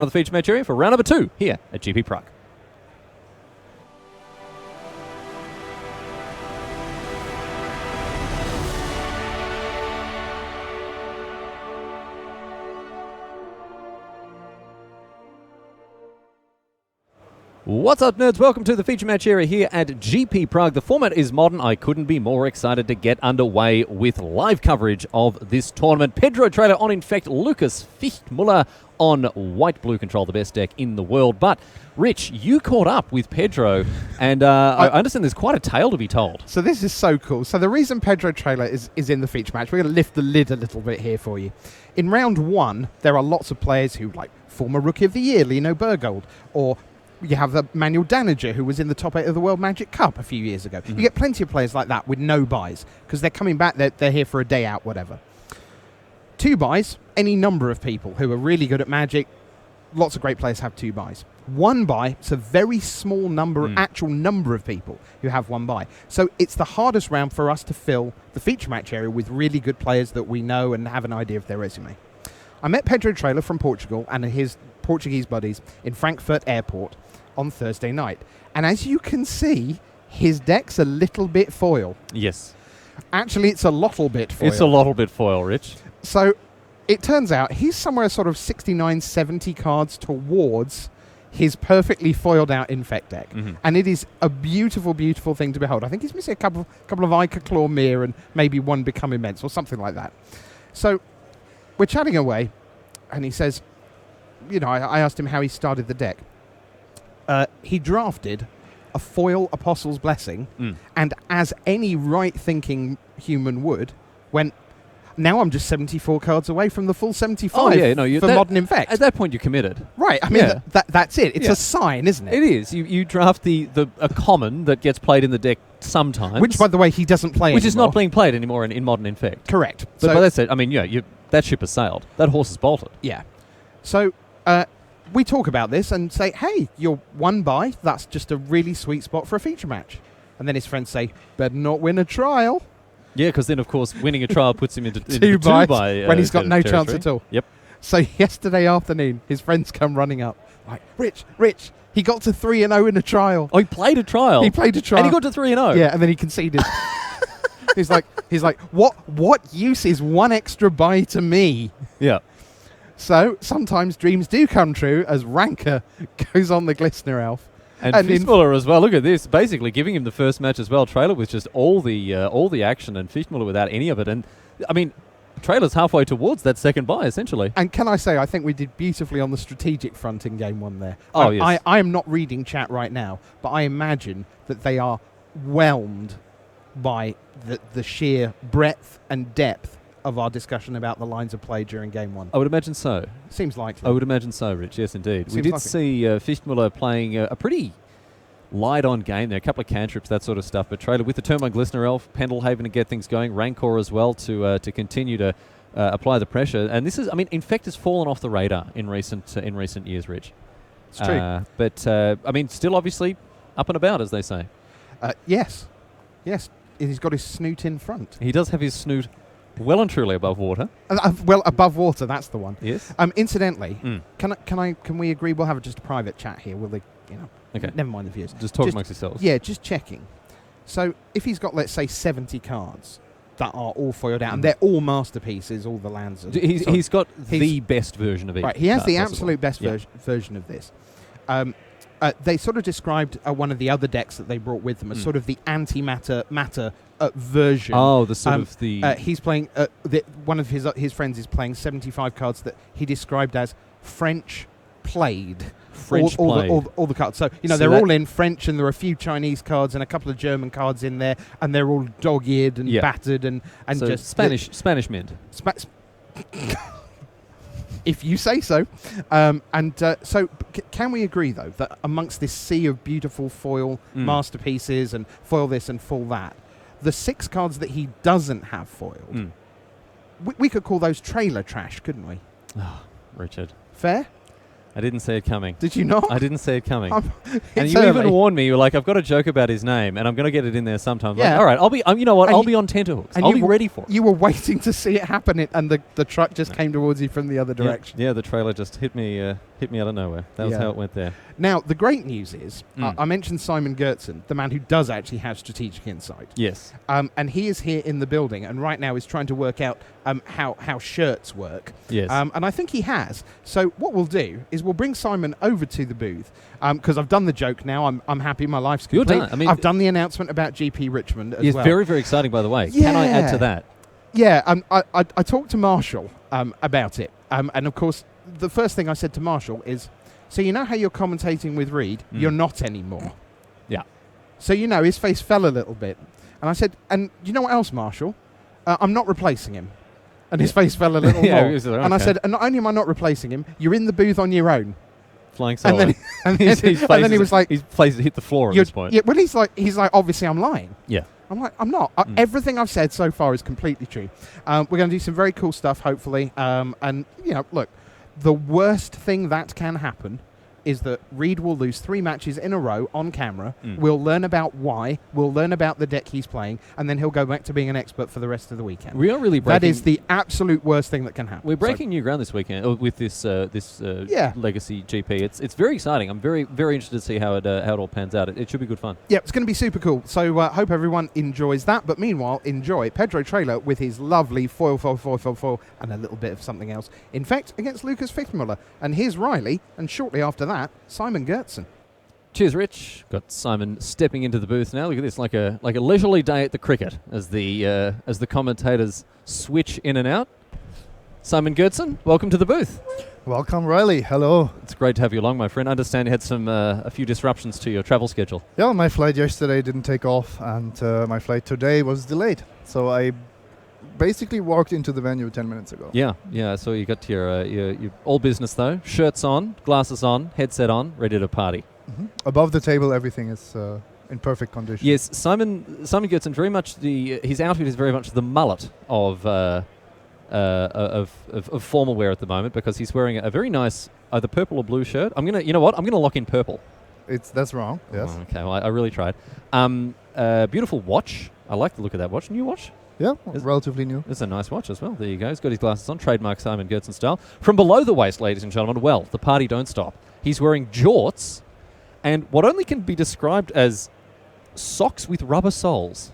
of the feature match area for round number 2 here at GP Prague. What's up, nerds? Welcome to the feature match area here at GP Prague. The format is modern. I couldn't be more excited to get underway with live coverage of this tournament. Pedro trailer on Infect, Lucas Fichtmuller on White-Blue Control, the best deck in the world. But, Rich, you caught up with Pedro, and I understand there's quite a tale to be told. So this is so cool. So the reason Pedro trailer is in the feature match, we're going to lift the lid a little bit here for you. In round 1, there are lots of players who, like, former Rookie of the Year, Lino Bergold, or you have Manuel Danager, who was in the top 8 of the World Magic Cup a few years ago. Mm-hmm. You get plenty of players like that with no buys, because they're coming back, they're here for a day out, whatever. 2 buys, any number of people who are really good at Magic. Lots of great players have 2 buys. 1 buy, it's a very small number, actual number of people who have 1 buy. So it's the hardest round for us to fill the feature match area with really good players that we know and have an idea of their resume. I met Pedro Trailer from Portugal and his Portuguese buddies in Frankfurt Airport on Thursday night. And as you can see, his deck's a little bit foil. Yes. Actually, it's a little bit foil. It's a little bit foil, Rich. So it turns out he's somewhere sort of 69, 70 cards towards his perfectly foiled out Infect deck. Mm-hmm. And it is a beautiful, beautiful thing to behold. I think he's missing a couple of Ica Claw Mir and maybe 1 Become Immense or something like that. So we're chatting away, and he says, I asked him how he started the deck. He drafted a foil Apostle's Blessing, and as any right-thinking human would, went, now I'm just 74 cards away from the full 75 for Modern Infect. At that point, you're committed. Right, I mean, that's it. It's a sign, isn't it? It is. You draft a common that gets played in the deck sometimes. Which, by the way, he doesn't play Which anymore. is not being played anymore in Modern Infect. Correct. But that's it. I mean, that ship has sailed. That horse has bolted. Yeah. So we talk about this and say, hey, you're 1 buy. That's just a really sweet spot for a feature match. And then his friends say, better not win a trial. Yeah, because then, of course, winning a trial puts him into 2 buy when he's got no territory. chance at all. Yep. So yesterday afternoon, his friends come running up. Like, Rich, he got to 3-0 in a trial. Oh, he played a trial? He played a trial. And he got to 3-0? Yeah, and then he conceded. He's like, what use is 1 extra buy to me? Yeah. So sometimes dreams do come true as Ranker goes on the Glistener Elf. And Fichtmuller as well. Look at this. Basically giving him the first match as well. Trailer with just all the action and Fichtmuller without any of it. And, I mean, Trailer's halfway towards that second buy, essentially. And can I say, I think we did beautifully on the strategic front in Game 1 there. Oh, yes. I am not reading chat right now, but I imagine that they are whelmed by the sheer breadth and depth of our discussion about the lines of play during Game 1. I would imagine so. Seems likely. I would imagine so, Rich. Yes, indeed. Seems we did likely. see Fichtmuller playing a pretty light-on game there. A couple of cantrips, that sort of stuff. But Trailer with the turn 1 Glistener Elf, Pendelhaven to get things going, Rancor as well to continue to apply the pressure. And this is, I mean, Infect has fallen off the radar in recent years, Rich. It's true. But, I mean, still obviously up and about, as they say. Yes. He's got his snoot in front. He does have his snoot well and truly above water. Well, above water, that's the one. Yes. Incidentally, can we agree we'll have just a private chat here? Will they, okay. Never mind the views. Just talk amongst yourselves. Yeah, just checking. So if he's got, let's say, 70 cards that are all foiled out, and they're all masterpieces, all the lands. He's got the best version of each. Right, he has the possible. absolute best version of this. They sort of described one of the other decks that they brought with them as sort of the antimatter version. Oh, the sort of the... he's playing... one of his friends is playing 75 cards that he described as French played. All the cards. So, they're all in French, and there are a few Chinese cards and a couple of German cards in there, and they're all dog-eared and battered and so just... Spanish mint. If you say so. So can we agree, though, that amongst this sea of beautiful foil masterpieces and foil this and foil that, the 6 cards that he doesn't have foiled, we could call those trailer trash, couldn't we? Oh, Richard. Fair? I didn't see it coming. Did you not? I didn't see it coming. And you even warned me. You were like, "I've got a joke about his name, and I'm going to get it in there sometime." Yeah. Like, all right, I'll be. You know what? I'll be on tenterhooks. I'll be ready for it. You were waiting to see it happen, and the truck just came towards you from the other direction. Yeah, the trailer just hit me Hit me out of nowhere. That was Yeah. how it went there. Now, the great news is, I mentioned Simon Goodson, the man who does actually have strategic insight. Yes. And he is here in the building, and right now is trying to work out how shirts work. Yes. And I think he has. So what we'll do is we'll bring Simon over to the booth, because I've done the joke now. I'm happy. My life's You're complete. done. I mean, I've done the announcement about GP Richmond as It's well. very, very exciting, by the way. Can I add to that? Yeah, I talked to Marshall about it. And of course, the first thing I said to Marshall is, so you know how you're commentating with Reed? You're not anymore. Yeah. So, his face fell a little bit. And I said, and you know what else, Marshall? I'm not replacing him. And his face fell a little Yeah, more. he was like, And I okay. said, and not only am I not replacing him, you're in the booth on your own. Flying solo. And then he was like, his face hit the floor at this point. Yeah, well, he's like, obviously I'm lying. Yeah. I'm like, I'm not. Everything I've said so far is completely true. We're going to do some very cool stuff, hopefully. And, look, the worst thing that can happen is that Reed will lose 3 matches in a row on camera. We'll learn about why. We'll learn about the deck he's playing. And then he'll go back to being an expert for the rest of the weekend. We are really breaking... That is the absolute worst thing that can happen. We're breaking new ground this weekend with this Legacy GP. It's very exciting. I'm very, very interested to see how it all pans out. It should be good fun. Yeah, it's going to be super cool. So hope everyone enjoys that. But meanwhile, enjoy Pedro Trailer with his lovely foil, and a little bit of something else. Infect against Lucas Fichtmuller. And here's Riley. And shortly after that, Simon Goodson. Cheers, Rich. Got Simon stepping into the booth now. Look at this, like a leisurely day at the cricket as the commentators switch in and out. Simon Goodson, welcome to the booth. Welcome, Riley. Hello. It's great to have you along, my friend. I understand you had a few disruptions to your travel schedule. Yeah, my flight yesterday didn't take off, and my flight today was delayed. So I basically walked into the venue 10 minutes ago. Yeah. So you got to your all business though. Shirts on, glasses on, headset on, ready to party. Mm-hmm. Above the table, everything is in perfect condition. Yes, Simon Goodson, very much his outfit is very much the mullet of formal wear at the moment, because he's wearing a very nice either purple or blue shirt. I'm gonna lock in purple. That's wrong. Yes. Oh, okay. Well, I really tried. Beautiful watch. I like the look of that watch. New watch. Yeah, relatively new. It's a nice watch as well. There you go. He's got his glasses on. Trademark Simon Goodson style. From below the waist, ladies and gentlemen, well, the party don't stop. He's wearing jorts and what only can be described as socks with rubber soles.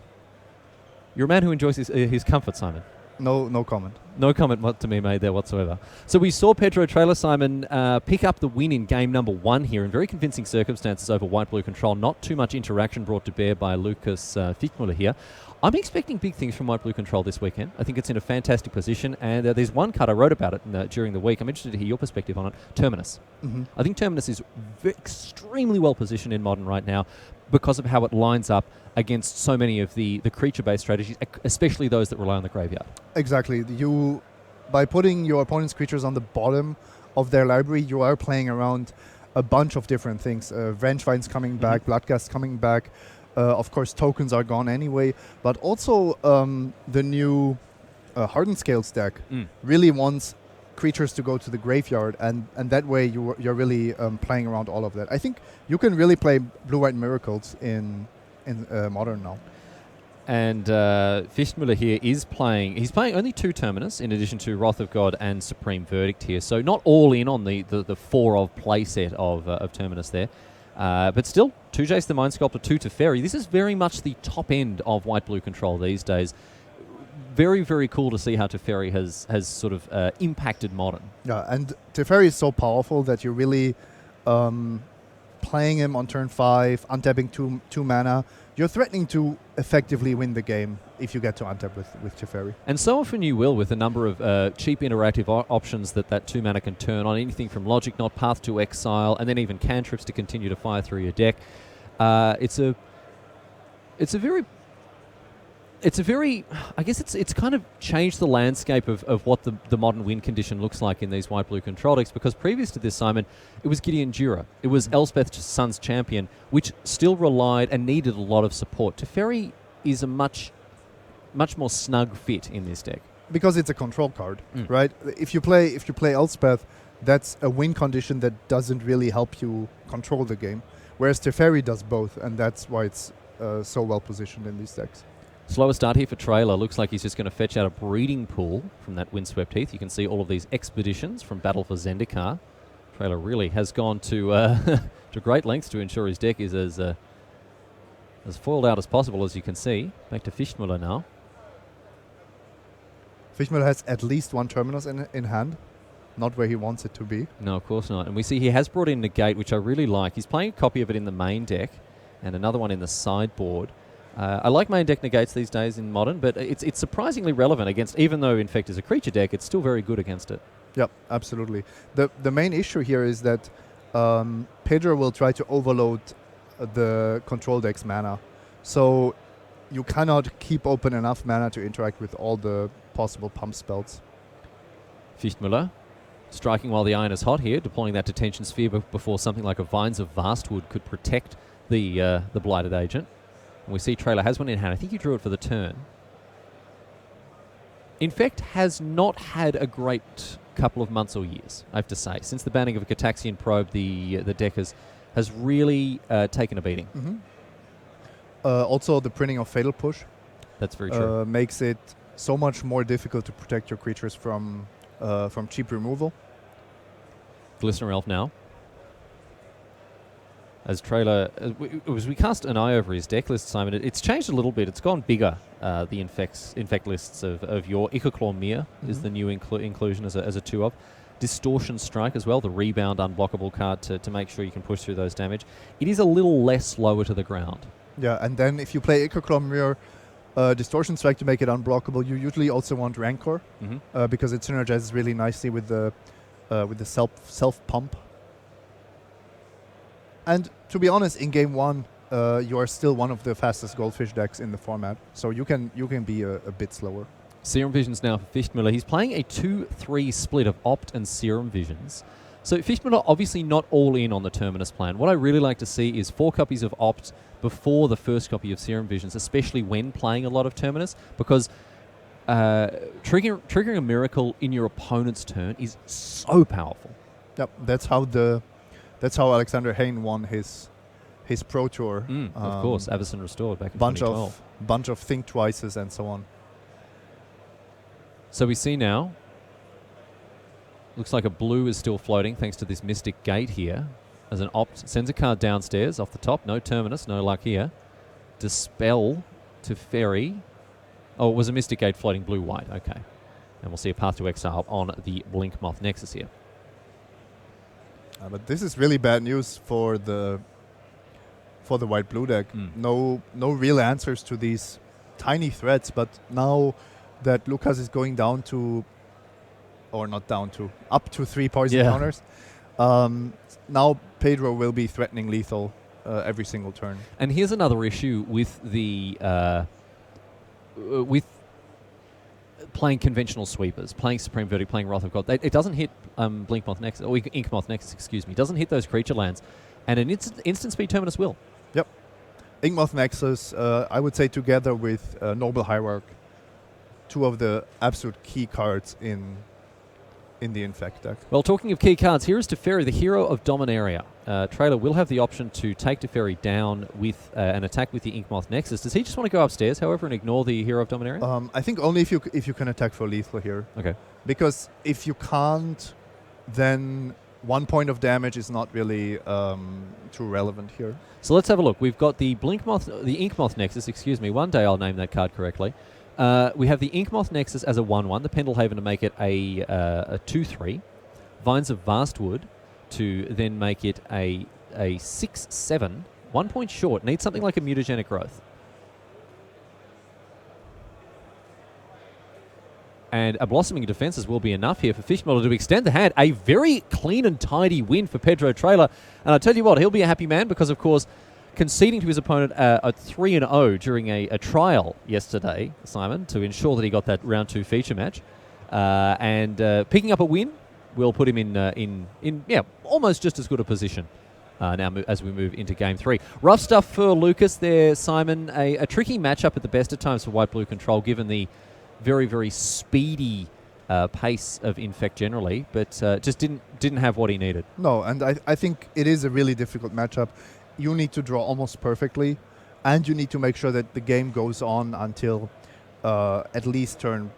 You're a man who enjoys his comfort, Simon. No comment. No comment to me made there whatsoever. So we saw Pedro Trailer, Simon, pick up the win in game number 1 here in very convincing circumstances over white-blue control. Not too much interaction brought to bear by Lucas Fichtmuller here. I'm expecting big things from white-blue control this weekend. I think it's in a fantastic position, and there's one card I wrote about it during the week. I'm interested to hear your perspective on it. Terminus. Mm-hmm. I think Terminus is extremely well positioned in Modern right now because of how it lines up against so many of the creature-based strategies, especially those that rely on the graveyard. Exactly. By putting your opponent's creatures on the bottom of their library, you are playing around a bunch of different things. Vengevines coming back, Bloodghast coming back. Of course, tokens are gone anyway. But also the new Hardened Scales deck really wants creatures to go to the graveyard, and that way you're really playing around all of that. I think you can really play Blue-White Miracles in Modern now. And Fichtmuller here is playing... He's playing only 2 Terminus in addition to Wrath of God and Supreme Verdict here. So not all in on the 4 of play set of Terminus there. But still, 2 Jace the Mind Sculptor, 2 Teferi. This is very much the top end of white-blue control these days. Very, very cool to see how Teferi has sort of impacted Modern. Yeah, and Teferi is so powerful that you're really playing him on turn 5, untapping 2 mana. You're threatening to effectively win the game if you get to untap with Teferi. And so often you will, with a number of cheap interactive options that 2 mana can turn on, anything from Logic Knot, Path to Exile, and then even cantrips to continue to fire through your deck. It's kind of changed the landscape of what the modern win condition looks like in these white-blue control decks, because previous to this, Simon, it was Gideon Jura. It was Elspeth Sun's Champion, which still relied and needed a lot of support. Teferi is a much more snug fit in this deck. Because it's a control card, right? If you play Elspeth, that's a win condition that doesn't really help you control the game. Whereas Teferi does both, and that's why it's so well positioned in these decks. Slower start here for Trailer. Looks like he's just going to fetch out a breeding pool from that Windswept Heath. You can see all of these expeditions from Battle for Zendikar Trailer really has gone to to great lengths to ensure his deck is as foiled out as possible, as you can see. Back to Fichtmuller now. Fichtmuller has at least one Terminus in hand, not where he wants it to be. No, of course not. And we see he has brought in Negate, which I really like. He's playing a copy of it in the main deck and another one in the sideboard. I like main deck Negates these days in Modern, but it's surprisingly relevant against, even though Infect is a creature deck, it's still very good against it. Yep, absolutely. The main issue here is that Pedro will try to overload the control deck's mana. So you cannot keep open enough mana to interact with all the possible pump spells. Fichtmuller striking while the iron is hot here, deploying that Detention Sphere before something like a Vines of Vastwood could protect the Blighted Agent. And we see Trailer has one in hand. I think he drew it for the turn. Infect has not had a great couple of months or years, I have to say. Since the banning of Gataxian Probe, the deck has really taken a beating. Mm-hmm. Also, the printing of Fatal Push That's very true. makes it so much more difficult to protect your creatures from cheap removal. Glistener Elf now. As Trailer, as we cast an eye over his deck list, Simon, it's changed a little bit. It's gone bigger, the Infect lists of your Ichoclaw Mir is the new inclusion as a 2-of. Distortion Strike as well, the rebound unblockable card to make sure you can push through those damage. It is a little less lower to the ground. Yeah, and then if you play Ichoclaw Mir, Distortion Strike to make it unblockable, you usually also want Rancor because it synergizes really nicely with the self pump. And to be honest, in game 1, you are still one of the fastest Goldfish decks in the format, so you can be a bit slower. Serum Visions now for Fichtmuller. He's playing a 2-3 split of Opt and Serum Visions. So Fichtmuller obviously not all in on the Terminus plan. What I really like to see is 4 copies of Opt before the first copy of Serum Visions, especially when playing a lot of Terminus, because triggering a miracle in your opponent's turn is so powerful. Yep, that's how Alexander Hayne won his Pro Tour. Of course, Avacyn Restored back in 2012. Bunch of Think Twices and so on. So we see now, looks like a blue is still floating thanks to this Mystic Gate here. As an Opt, sends a card downstairs off the top. No Terminus, no luck here. Dispel to Ferry. Oh, it was a Mystic Gate floating blue-white. Okay. And we'll see a Path to Exile on the Blink Moth Nexus here. But this is really bad news for the white-blue deck. No real answers to these tiny threats, but now that Lucas is going down to, or not down to, up to 3 poison counters, now Pedro will be threatening lethal every single turn. And here's another issue with the with playing conventional sweepers, playing Supreme Verdict, playing Wrath of God. It doesn't hit Blink Moth Nexus, or Ink Moth Nexus, excuse me. It doesn't hit those creature lands, and an instant speed Terminus will. Yep. Ink Moth Nexus, I would say together with Noble Hierarch, 2 of the absolute key cards in the Infect deck. Well, talking of key cards, here is Teferi, the hero of Dominaria. Trailer will have the option to take Teferi down with an attack with the Ink Moth Nexus. Does he just want to go upstairs, however, and ignore the hero of Dominaria? I think only if you can attack for lethal here. Okay. Because if you can't, then 1 point of damage is not really too relevant here. So let's have a look. We've got the Ink Moth Nexus, excuse me. One day I'll name that card correctly. We have the Ink Moth Nexus as a 1-1, the Pendlehaven to make it a 2-3, Vines of Vastwood to then make it a 6-7, 1 point short, needs something like a Mutagenic Growth. And a Blossoming Defenses will be enough here for Fichtmuller to extend the hand. A very clean and tidy win for Pedro Trailer. And I'll tell you what, he'll be a happy man because, of course, conceding to his opponent a 3-0 during a trial yesterday, Simon, to ensure that he got that round 2 feature match, and picking up a win will put him in almost just as good a position now as we move into game 3. Rough stuff for Lucas there, Simon. A tricky matchup at the best of times for white-blue control, given the very, very speedy pace of Infect generally, but just didn't have what he needed. No, and I think it is a really difficult matchup. You need to draw almost perfectly, and you need to make sure that the game goes on until at least turn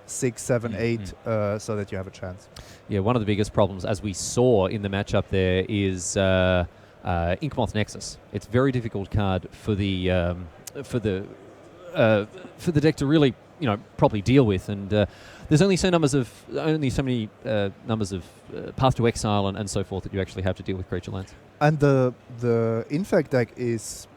6, 7, 8, Mm-hmm. so that you have a chance. Yeah, one of the biggest problems, as we saw in the matchup there, is Inkmoth Nexus. It's a very difficult card for the for the for the deck to really, properly deal with, and there's only so many numbers of Path to Exile and so forth that you actually have to deal with creature lands. And the Infect deck is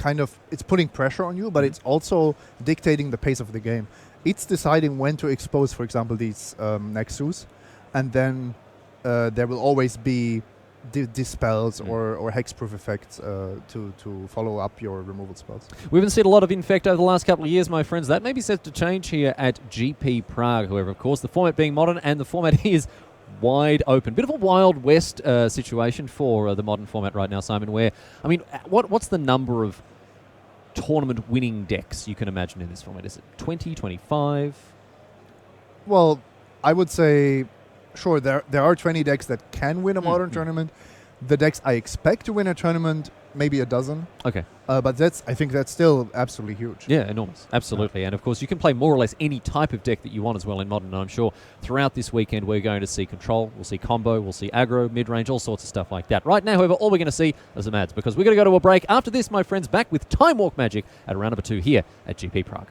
it's putting pressure on you, but it's also dictating the pace of the game. It's deciding when to expose, for example, these Nexus, and then there will always be dispels or hexproof effects to follow up your removal spells. We haven't seen a lot of Infect over the last couple of years, my friends. That may be set to change here at GP Prague, however, of course, the format being modern, and the format is wide open. Bit of a Wild West situation for the modern format right now, Simon, where, what's the number of tournament-winning decks you can imagine in this format? Is it 20, 25? Well, I would say, sure, there are 20 decks that can win a modern tournament. The decks I expect to win a tournament, maybe a dozen. Okay. But I think that's still absolutely huge. Yeah, enormous. Absolutely. And of course, you can play more or less any type of deck that you want as well in Modern. And I'm sure throughout this weekend, we're going to see control, we'll see combo, we'll see aggro, mid-range, all sorts of stuff like that. Right now, however, all we're going to see are some ads, because we're going to go to a break. After this, my friends, back with Time Walk Magic at round number 2 here at GP Prague.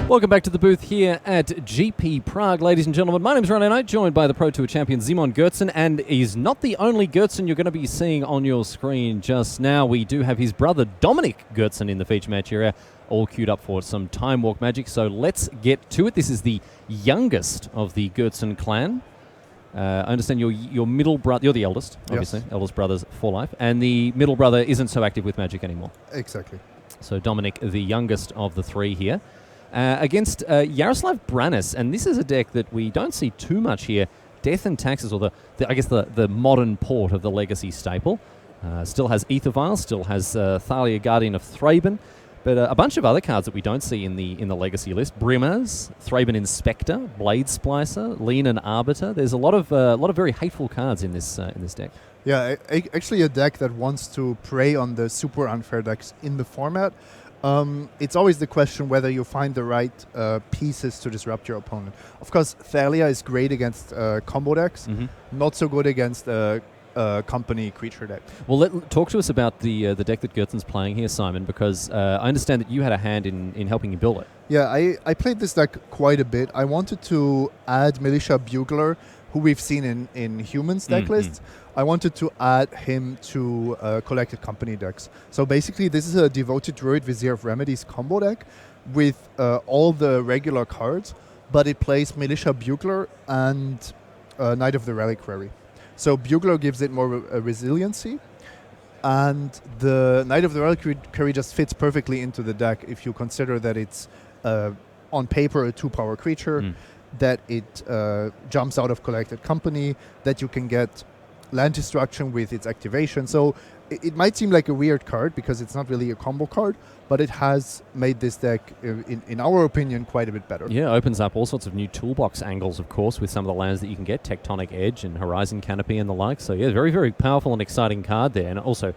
Welcome back to the booth here at GP Prague, ladies and gentlemen. My name is Ryan, joined by the Pro Tour champion Simon Goodson, and he's not the only Goodson you're going to be seeing on your screen just now. We do have his brother Dominic Goodson in the feature match area, all queued up for some time walk magic. So let's get to it. This is the youngest of the Goodson clan. I understand your middle brother, you're the eldest, obviously, yes. Eldest brothers for life, and the middle brother isn't so active with magic anymore. Exactly. So Dominic, the youngest of the three here. Against Yaroslav Brannis, and this is a deck that we don't see too much here. Death and Taxes, or the modern port of the Legacy staple. Still has Aether Vial, still has Thalia, Guardian of Thraben, but a bunch of other cards that we don't see in the Legacy list. Brimmers, Thraben Inspector, Blade Splicer, Leonin Arbiter. There's a lot of very hateful cards in this deck. Yeah, actually a deck that wants to prey on the super unfair decks in the format. It's always the question whether you find the right pieces to disrupt your opponent. Of course, Thalia is great against combo decks, not so good against company creature deck. Well, talk to us about the deck that Goodson's playing here, Simon, because I understand that you had a hand in helping you build it. Yeah, I played this deck quite a bit. I wanted to add Militia Bugler, who we've seen in humans deck lists. I wanted to add him to collected company decks. So basically, this is a Devoted Druid Vizier of Remedies combo deck with all the regular cards, but it plays Militia Bugler and Knight of the Reliquary. So Bugler gives it more resiliency, and the Knight of the Reliquary just fits perfectly into the deck if you consider that it's on paper a 2-power creature, that it jumps out of collected company, that you can get land destruction with its activation. So it might seem like a weird card because it's not really a combo card, but it has made this deck, in our opinion, quite a bit better. Yeah, opens up all sorts of new toolbox angles, of course, with some of the lands that you can get, Tectonic Edge and Horizon Canopy and the like. So yeah, very, very powerful and exciting card there, and also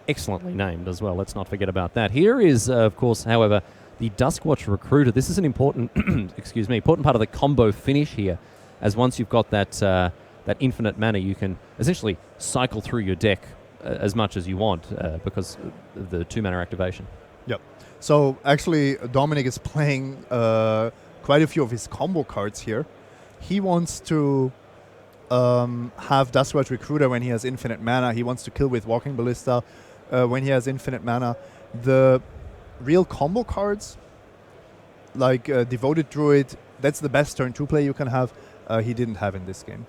excellently named as well. Let's not forget about that. Here is, of course, however, the Duskwatch Recruiter. This is an important, important part of the combo finish here, as once you've got that infinite mana, you can essentially cycle through your deck as much as you want because of the 2-mana activation. Yep. So actually, Dominic is playing quite a few of his combo cards here. He wants to have Duskwatch Recruiter when he has infinite mana. He wants to kill with Walking Ballista when he has infinite mana. The real combo cards, like Devoted Druid, that's the best turn 2 play you can have. He didn't have in this game.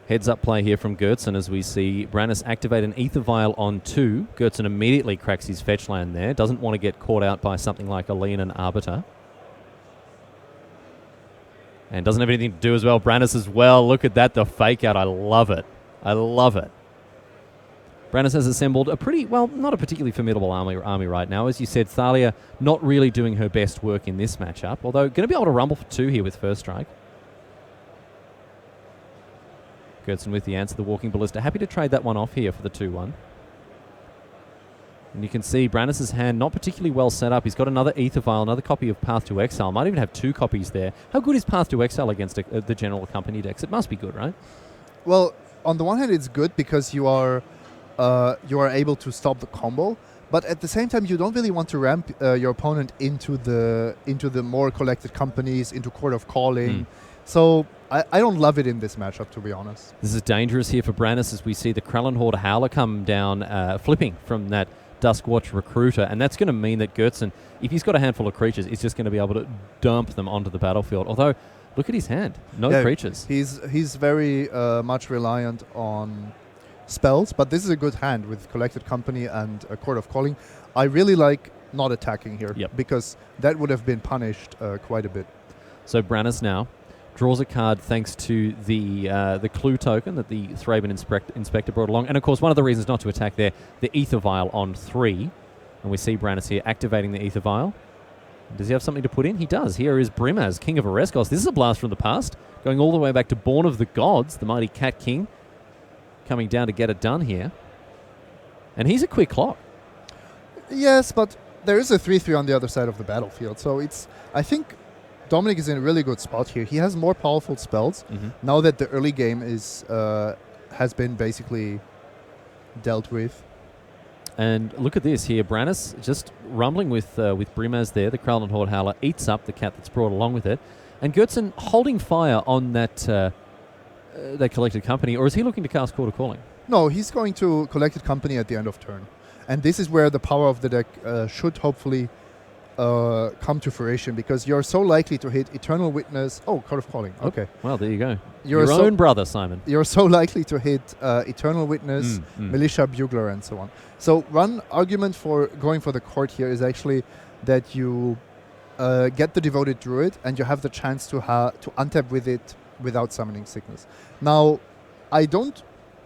Heads up play here from Goodson as we see Brannis activate an Aether Vial on 2. Goodson immediately cracks his fetch land there. Doesn't want to get caught out by something like a Leonin Arbiter. And doesn't have anything to do as well. Brannis as well. Look at that, the fake out. I love it. I love it. Brannis has assembled a pretty, well, not a particularly formidable army right now. As you said, Thalia not really doing her best work in this matchup, although going to be able to rumble for 2 here with First Strike. Goodson with the answer, the Walking Ballista. Happy to trade that one off here for the 2-1. And you can see Brannis' hand not particularly well set up. He's got another Aether Vial, another copy of Path to Exile. Might even have 2 copies there. How good is Path to Exile against the general company decks? It must be good, right? Well, on the one hand, it's good because you are able to stop the combo, but at the same time, you don't really want to ramp your opponent into the more collected companies, into Court of Calling. So I don't love it in this matchup, to be honest. This is dangerous here for Brannis as we see the Krallen Horde Howler come down, flipping from that Duskwatch Recruiter, and that's going to mean that Goodson, if he's got a handful of creatures, is just going to be able to dump them onto the battlefield. Although, look at his hand. No creatures. He's very much reliant on spells, but this is a good hand with Collected Company and a Court of Calling. I really like not attacking here because that would have been punished quite a bit. So Brannis now draws a card thanks to the clue token that the Thraben Inspector brought along. And of course, one of the reasons not to attack there, the Aether Vial on 3. And we see Brannis here activating the Aether Vial. Does he have something to put in? He does. Here is Brimmers, King of Oreskos. This is a blast from the past, going all the way back to Born of the Gods, the mighty Cat King, coming down to get it done here. And he's a quick clock. Yes, but there is a 3/3 on the other side of the battlefield. So I think Dominic is in a really good spot here. He has more powerful spells now that the early game has been basically dealt with. And look at this here. Brannis just rumbling with Brimaz there. The Krallen Horde Howler eats up the cat that's brought along with it. And Goodson holding fire on that collected company, or is he looking to cast Call to Calling? No, he's going to Collected Company at the end of turn. And this is where the power of the deck should hopefully come to fruition, because you're so likely to hit Eternal Witness. Oh, Call of Calling. Okay. Well, there you go. You're Your own brother, Simon. You're so likely to hit Eternal Witness, Militia Bugler, and so on. So one argument for going for the court here is actually that you get the Devoted Druid and you have the chance to untap with it without summoning Sickness. Now, I don't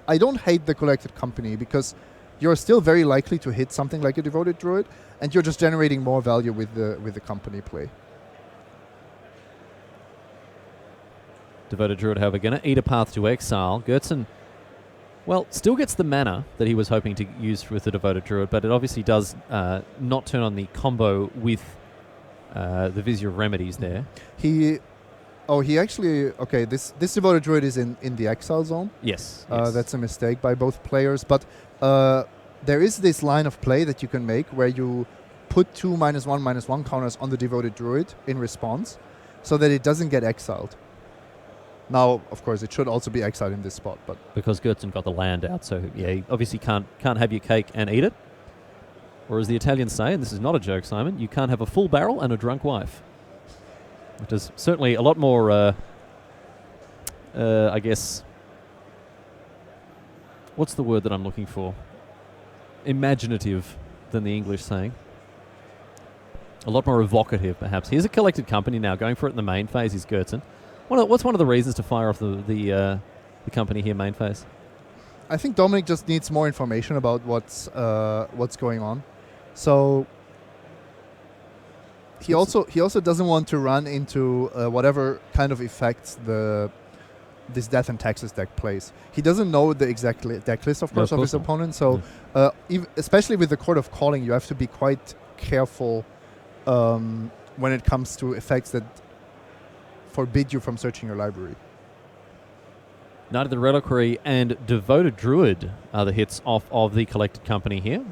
hate the Collected Company, because you're still very likely to hit something like a Devoted Druid, and you're just generating more value with the company play. Devoted Druid, however, going to eat a Path to Exile. Goodson, well, still gets the mana that he was hoping to use with the Devoted Druid, but it obviously does not turn on the combo with the Vizier of Remedies there. He actually... Okay, this Devoted Druid is in the Exile zone. Yes. That's a mistake by both players, but there is this line of play that you can make where you put 2 -1/-1 counters on the Devoted Druid in response, so that it doesn't get exiled. Now, of course, it should also be exiled in this spot, but because Goodson got the land out, so yeah, he obviously can't have your cake and eat it. Or as the Italians say, and this is not a joke, Simon, you can't have a full barrel and a drunk wife. Which is certainly a lot more, I guess, what's the word that I'm looking for? Imaginative than the English saying. A lot more evocative, perhaps. Here's a Collected Company now. Going for it in the main phase is Goodson. What's one of the reasons to fire off the company here, main phase? I think Dominic just needs more information about what's going on. So he also doesn't want to run into whatever kind of effects this Death and Taxes deck plays. He doesn't know the exact deck list, of course, of his opponent. So especially with the Court of Calling, you have to be quite careful when it comes to effects that forbid you from searching your library. Knight of the Reliquary and Devoted Druid are the hits off of the Collected Company here.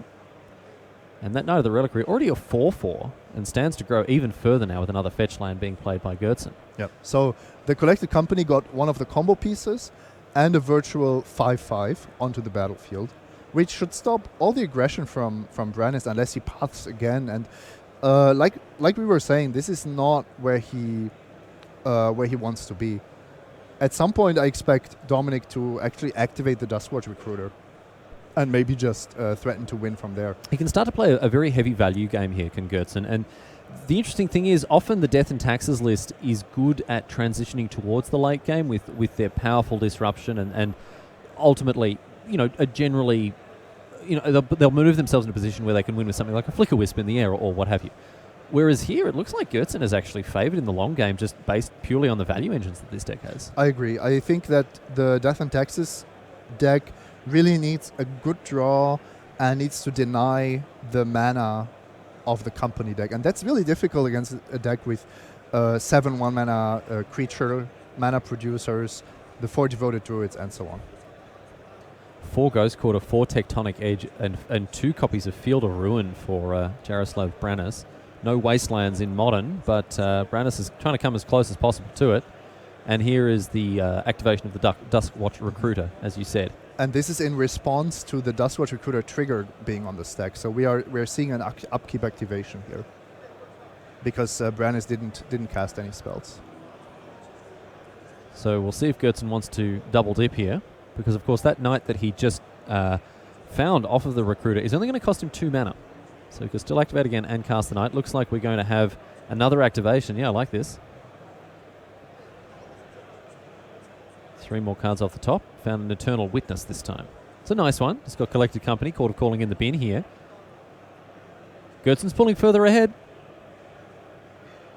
And that Knight of the Reliquary already a 4/4 and stands to grow even further now with another fetch land being played by Goodson. Yep. So the Collected Company got one of the combo pieces and a virtual 5/5 onto the battlefield, which should stop all the aggression from Brannis unless he paths again. And like we were saying, this is not where he wants to be. At some point, I expect Dominic to actually activate the Duskwatch Recruiter and maybe just threaten to win from there. He can start to play a very heavy value game here, can Goodson. And the interesting thing is, often the Death and Taxes list is good at transitioning towards the late game with their powerful disruption and ultimately, generally, they'll move themselves in a position where they can win with something like a Flicker Wisp in the air or what have you. Whereas here, it looks like Goodson is actually favoured in the long game, just based purely on the value engines that this deck has. I agree. I think that the Death and Taxes deck really needs a good draw and needs to deny the mana of the company deck. And that's really difficult against a deck with 7 1-mana creature, mana producers, the 4 Devoted Druids, and so on. 4 Ghost Quarter, 4 Tectonic Edge, and 2 copies of Field of Ruin for Jaroslav Brannis. No Wastelands in Modern, but Brannis is trying to come as close as possible to it. And here is the activation of the Duskwatch Recruiter, as you said. And this is in response to the Duskwatch Recruiter trigger being on the stack. So we're seeing an upkeep activation here, because Brannis didn't cast any spells. So we'll see if Goodson wants to double dip here, because of course that Knight that he just found off of the Recruiter is only going to cost him 2 mana. So he can still activate again and cast the Knight. Looks like we're going to have another activation. Yeah, I like this. 3 more cards off the top. Found an Eternal Witness this time. It's a nice one. It's got Collected Company, Call to Calling in the bin here. Goodson's pulling further ahead.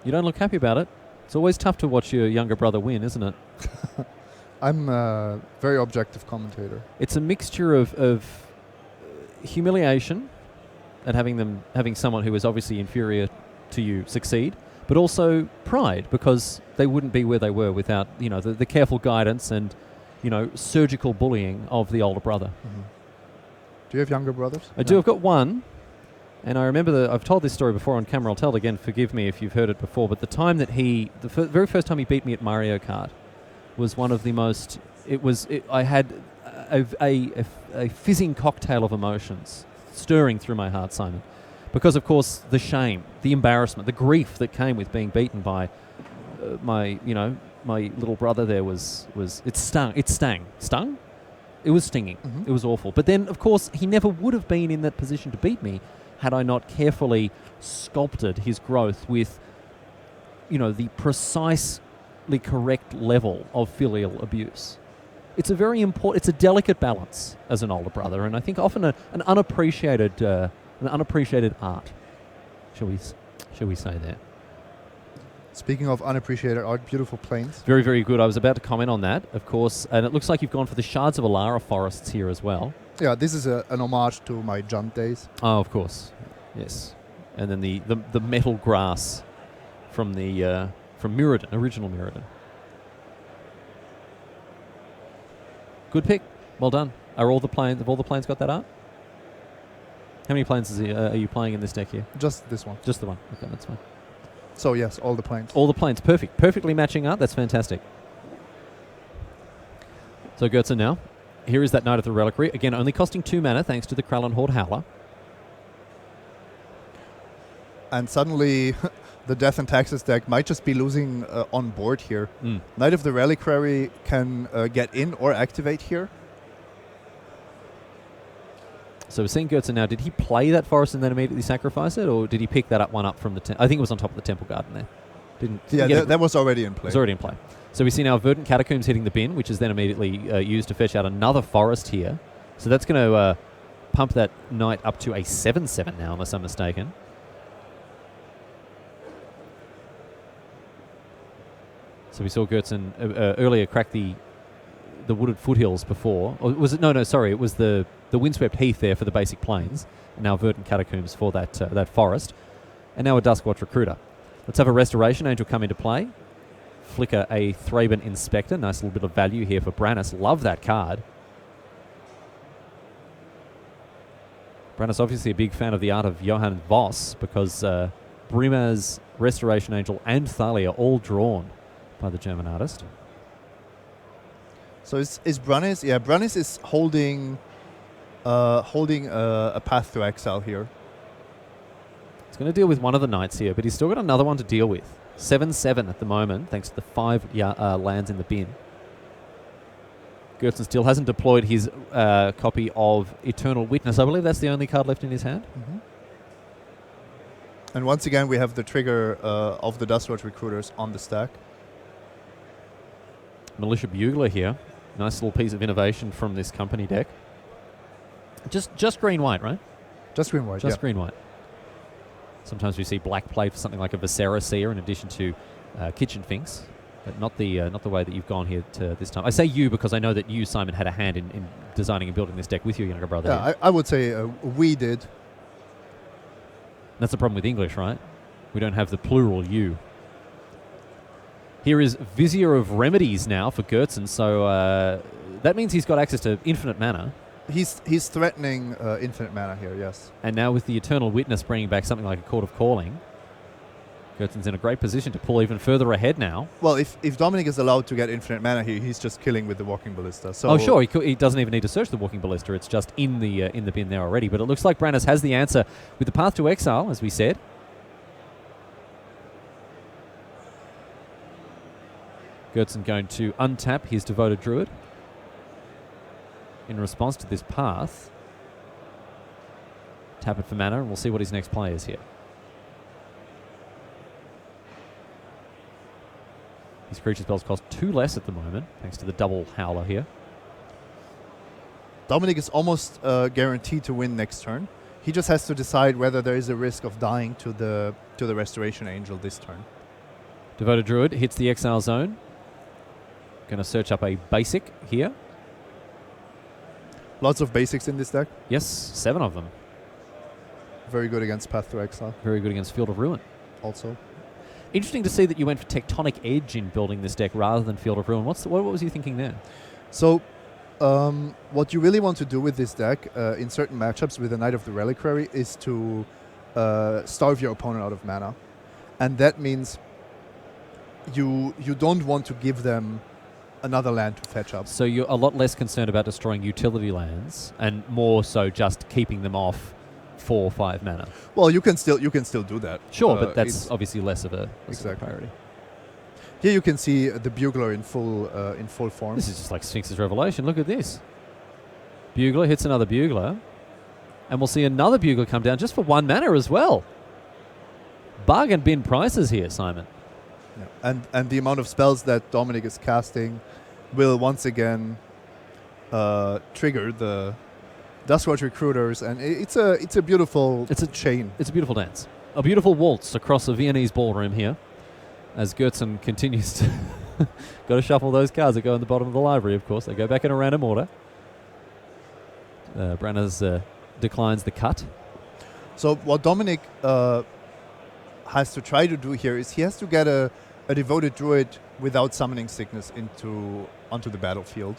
You don't look happy about it. It's always tough to watch your younger brother win, isn't it? I'm a very objective commentator. It's a mixture of humiliation at having someone who is obviously inferior to you succeed, but also pride, because they wouldn't be where they were without the careful guidance and surgical bullying of the older brother. Mm-hmm. Do you have younger brothers? I do. I've got one. And I remember I've told this story before on camera. I'll tell it again. Forgive me if you've heard it before. But the time that very first time he beat me at Mario Kart was one of the most... I had a fizzing cocktail of emotions stirring through my heart, Simon. Because, of course, the shame, the embarrassment, the grief that came with being beaten by my little brother there was it stung. It stung. Stung? It was stinging. Mm-hmm. It was awful. But then, of course, he never would have been in that position to beat me had I not carefully sculpted his growth with, the precisely correct level of filial abuse. It's a very important, it's a delicate balance as an older brother, and I think often an unappreciated art, shall we say there. Speaking of unappreciated art, beautiful planes. Very, very good. I was about to comment on that, of course, and it looks like you've gone for the Shards of Alara forests here as well. Yeah, this is an homage to my jump days. Oh, of course, yes. And then the metal grass from Mirrodin, original Mirrodin. Good pick. Well done. Have all the planes got that art? How many planes are you playing in this deck here? Just this one. Just the one. Okay, that's fine. So yes, all the planes. All the planes. Perfect. Perfectly matching art. That's fantastic. So Goodson now. Here is that Knight of the Reliquary. Again, only costing 2 mana thanks to the Krallen Horde Howler. And suddenly the Death and Taxes deck might just be losing on board here. Knight of the Reliquary can get in or activate here. So we're seeing Goodson now. Did he play that forest and then immediately sacrifice it, or did he pick that one up from the... I think it was on top of the Temple Garden there. That was already in play. It was already in play. So we see now Verdant Catacombs hitting the bin, which is then immediately used to fetch out another forest here. So that's going to pump that knight up to a 7/7 now, unless I'm mistaken. So we saw Goodson earlier crack the wooded foothills before. Or was it? No, sorry. It was the windswept heath there for the basic plains. And now Verdant Catacombs for that forest. And now a Duskwatch Recruiter. Let's have a Restoration Angel come into play. Flicker a Thraben Inspector. Nice little bit of value here for Brannis. Love that card. Brannis obviously a big fan of the art of Johann Voss because Brimaz, Restoration Angel and Thalia all drawn by the German artist. So is Brannis? Yeah, Brannis is holding a Path to Exile here. He's going to deal with one of the knights here, but he's still got another one to deal with. 7/7 at the moment, thanks to the 5 lands in the bin. Goodson still hasn't deployed his copy of Eternal Witness. I believe that's the only card left in his hand. Mm-hmm. And once again, we have the trigger of the Duskwatch Recruiters on the stack. Militia Bugler here. Nice little piece of innovation from this company deck. Just green-white, right? Just green-white, Just green-white. Sometimes we see black played for something like a Viscera Seer in addition to Kitchen Finks, but not the way that you've gone here to this time. I say you because I know that you, Simon, had a hand in designing and building this deck with your younger brother. Yeah, I would say we did. That's the problem with English, right? We don't have the plural you. Here is Vizier of Remedies now for Goodson, so that means he's got access to infinite mana. He's threatening infinite mana here, yes. And now with the Eternal Witness bringing back something like a Court of Calling, Goodson's in a great position to pull even further ahead now. Well, if Dominic is allowed to get infinite mana here, he's just killing with the Walking Ballista. So oh, sure, he doesn't even need to search the Walking Ballista. It's just in the bin there already. But it looks like Brannis has the answer with the Path to Exile, as we said. Goodson going to untap his Devoted Druid in response to this path. Tap it for mana, and we'll see what his next play is here. His creature spells cost 2 less at the moment, thanks to the double Howler here. Dominic is almost guaranteed to win next turn. He just has to decide whether there is a risk of dying to the Restoration Angel this turn. Devoted Druid hits the exile zone. Going to search up a basic here. Lots of basics in this deck. Yes, 7 of them. Very good against Path to Exile. Very good against Field of Ruin. Also. Interesting to see that you went for Tectonic Edge in building this deck rather than Field of Ruin. What was you thinking there? So, What you really want to do with this deck in certain matchups with the Knight of the Reliquary is to starve your opponent out of mana. And that means you don't want to give them another land to fetch up. So you're a lot less concerned about destroying utility lands and more so just keeping them off 4 or 5 mana. Well, you can still do that. Sure, but that's obviously less of a Exactly. priority. Here you can see the Bugler in full form. This is just like Sphinx's Revelation. Look at this. Bugler hits another Bugler. And we'll see another Bugler come down just for 1 mana as well. Bargain bin prices here, Simon. Yeah. And the amount of spells that Dominic is casting will once again trigger the Duskwatch Recruiters, and it's a beautiful chain. It's a beautiful dance. A beautiful waltz across a Viennese ballroom here as Goodson continues to got to shuffle those cards that go in the bottom of the library, of course. They go back in a random order. Brannis declines the cut. So what Dominic has to try to do here is he has to get a Devoted Druid without Summoning Sickness onto the battlefield.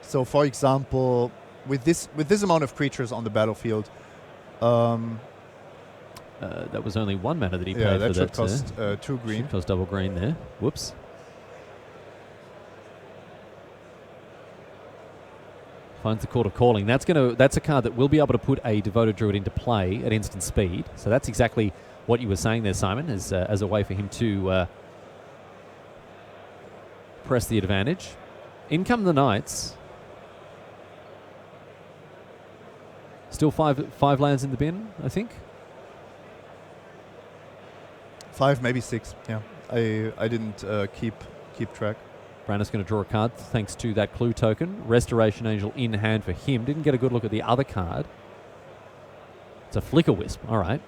So, for example, with this amount of creatures on the battlefield, that was only 1 mana that he paid yeah, for that should that. cost 2 green. Should cost double green there. Whoops. Finds the Court of Calling. That's a card that will be able to put a Devoted Druid into play at instant speed. So that's exactly what you were saying there, Simon, as a way for him to press the advantage. In come the Knights. Still five lands in the bin, I think. 5, maybe 6. Yeah, I didn't keep track. Brannis going to draw a card thanks to that clue token. Restoration Angel in hand for him. Didn't get a good look at the other card. It's a Flicker Wisp. All right.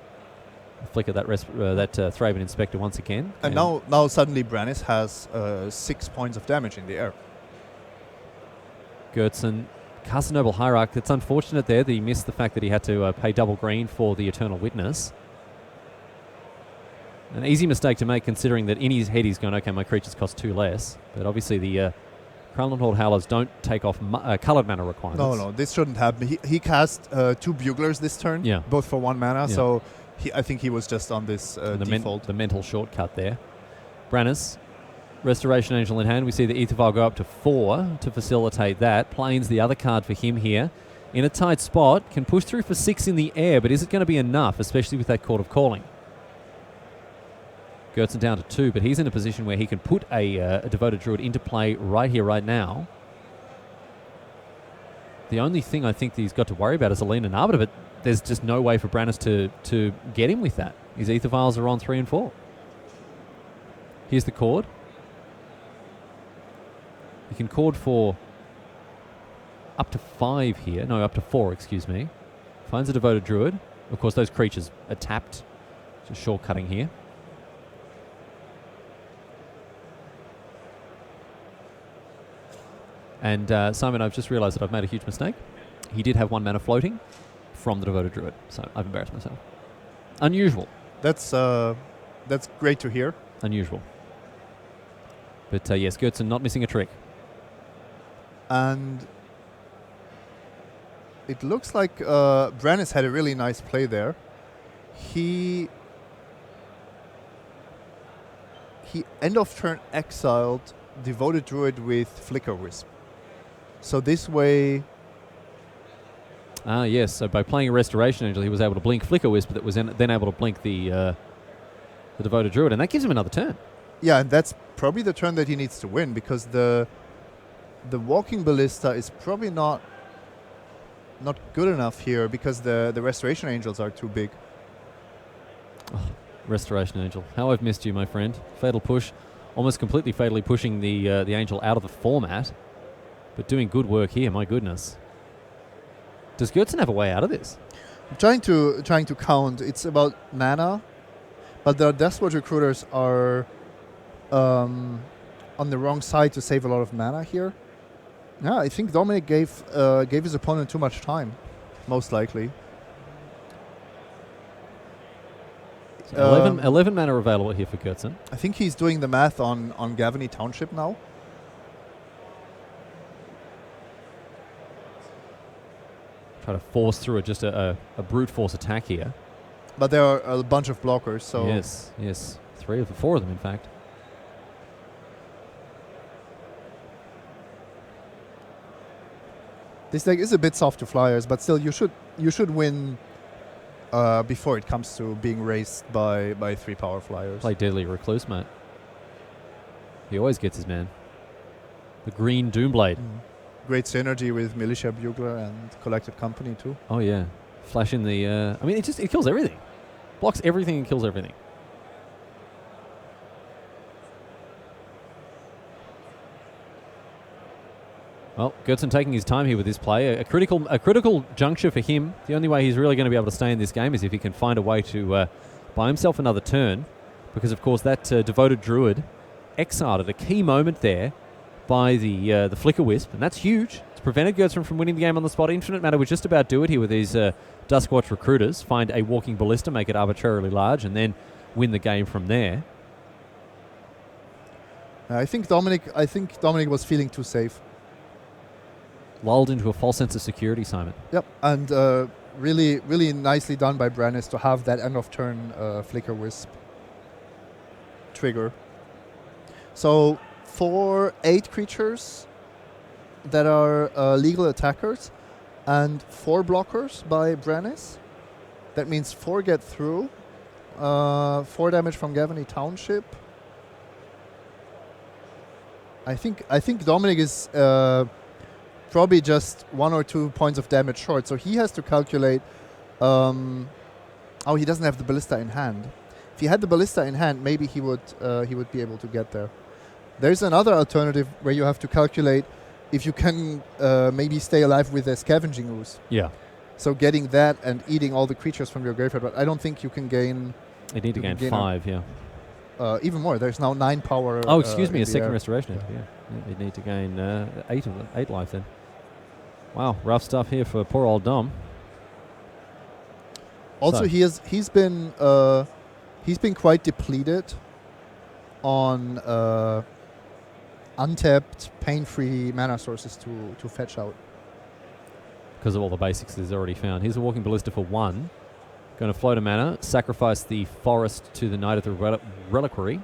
Flicker that Thraben Inspector once again. And now suddenly Brannis has 6 points of damage in the air. Goodson casts a Noble Hierarch. It's unfortunate there that he missed the fact that he had to pay double green for the Eternal Witness. An easy mistake to make considering that in his head he's going, okay, my creatures cost 2 less. But obviously the Kralin Horde Howlers don't take off coloured mana requirements. No, this shouldn't happen. He cast 2 Buglers this turn, both for 1 mana, so I think he was just on this default. The mental shortcut there. Brannis, Restoration Angel in hand. We see the Aether Vial go up to 4 to facilitate that. Plains the other card for him here. In a tight spot, can push through for 6 in the air, but is it going to be enough, especially with that Court of Calling? Goodson down to 2, but he's in a position where he can put a Devoted Druid into play right here, right now. The only thing I think that he's got to worry about is Alina and Arbiter, but there's just no way for Brannis to get him with that. His Aether Vials are on 3 and 4. Here's the cord. You can cord for up to 5 here. No, up to 4, excuse me. Finds a Devoted Druid. Of course, those creatures are tapped. Just shortcutting here. And Simon, I've just realised that I've made a huge mistake. He did have 1 mana floating from the Devoted Druid, so I've embarrassed myself. Unusual. That's great to hear. Unusual. But yes, Goodson not missing a trick. And it looks like Brannis had a really nice play there. He end of turn exiled Devoted Druid with Flicker Wisp. So this way... Yes, so by playing a Restoration Angel, he was able to blink Flicker Wisp, that was then able to blink the Devoted Druid, and that gives him another turn. Yeah, and that's probably the turn that he needs to win, because the Walking Ballista is probably not good enough here, because the Restoration Angels are too big. Oh, Restoration Angel. How I've missed you, my friend. Fatal Push. Almost completely fatally pushing the Angel out of the format, but doing good work here, my goodness. Does Goodson have a way out of this? I'm trying to count. It's about mana, but the Deathwatch Recruiters are on the wrong side to save a lot of mana here. Yeah, I think Dominic gave his opponent too much time, most likely. 11 mana available here for Goodson. I think he's doing the math on Gavany Township now. Try to force through just a brute force attack here. But there are a bunch of blockers, so Yes. 4 of them, in fact. this deck is a bit soft to flyers, but still you should win before it comes to being raced by 3 power flyers. Play Deadly Recluse, mate. He always gets his man. The green Doomblade. Great synergy with Militia Bugler and Collected Company too. Oh, yeah. Flash in the... I mean, it kills everything. Blocks everything and kills everything. Well, Goodson taking his time here with this play. A critical juncture for him. The only way he's really going to be able to stay in this game is if he can find a way to buy himself another turn. Because, of course, that Devoted Druid exiled at a key moment there by the Flicker Wisp. And that's huge. It's prevented Goodson from winning the game on the spot. Infinite Matter would just about do it here with these Duskwatch Recruiters. Find a Walking Ballista, make it arbitrarily large, and then win the game from there. I think Dominic was feeling too safe. Lulled into a false sense of security, Simon. Yep, and really nicely done by Brannis to have that end of turn Flicker Wisp trigger. So for 8 creatures that are legal attackers and 4 blockers by Brannis, that means 4 get through, 4 damage from Gavany Township. I think Dominic is probably just 1 or 2 points of damage short, so he has to calculate. He doesn't have the ballista in hand. If he had the ballista in hand, maybe he would be able to get there. There's another alternative where you have to calculate if you can maybe stay alive with a scavenging ooze. Yeah. So getting that and eating all the creatures from your graveyard, but I don't think you can gain. You need to gain 5, yeah. Even more. There's now 9 power. Oh, excuse me, a second air. restoration. Yeah. You'd need to gain 8 life then. Wow, rough stuff here for poor old Dom. Also, So- he's been quite depleted on untapped, pain-free mana sources to fetch out. Because of all the basics he's already found. Here's a Walking Ballista for 1. Going to float a mana, sacrifice the forest to the Knight of the Reliquary.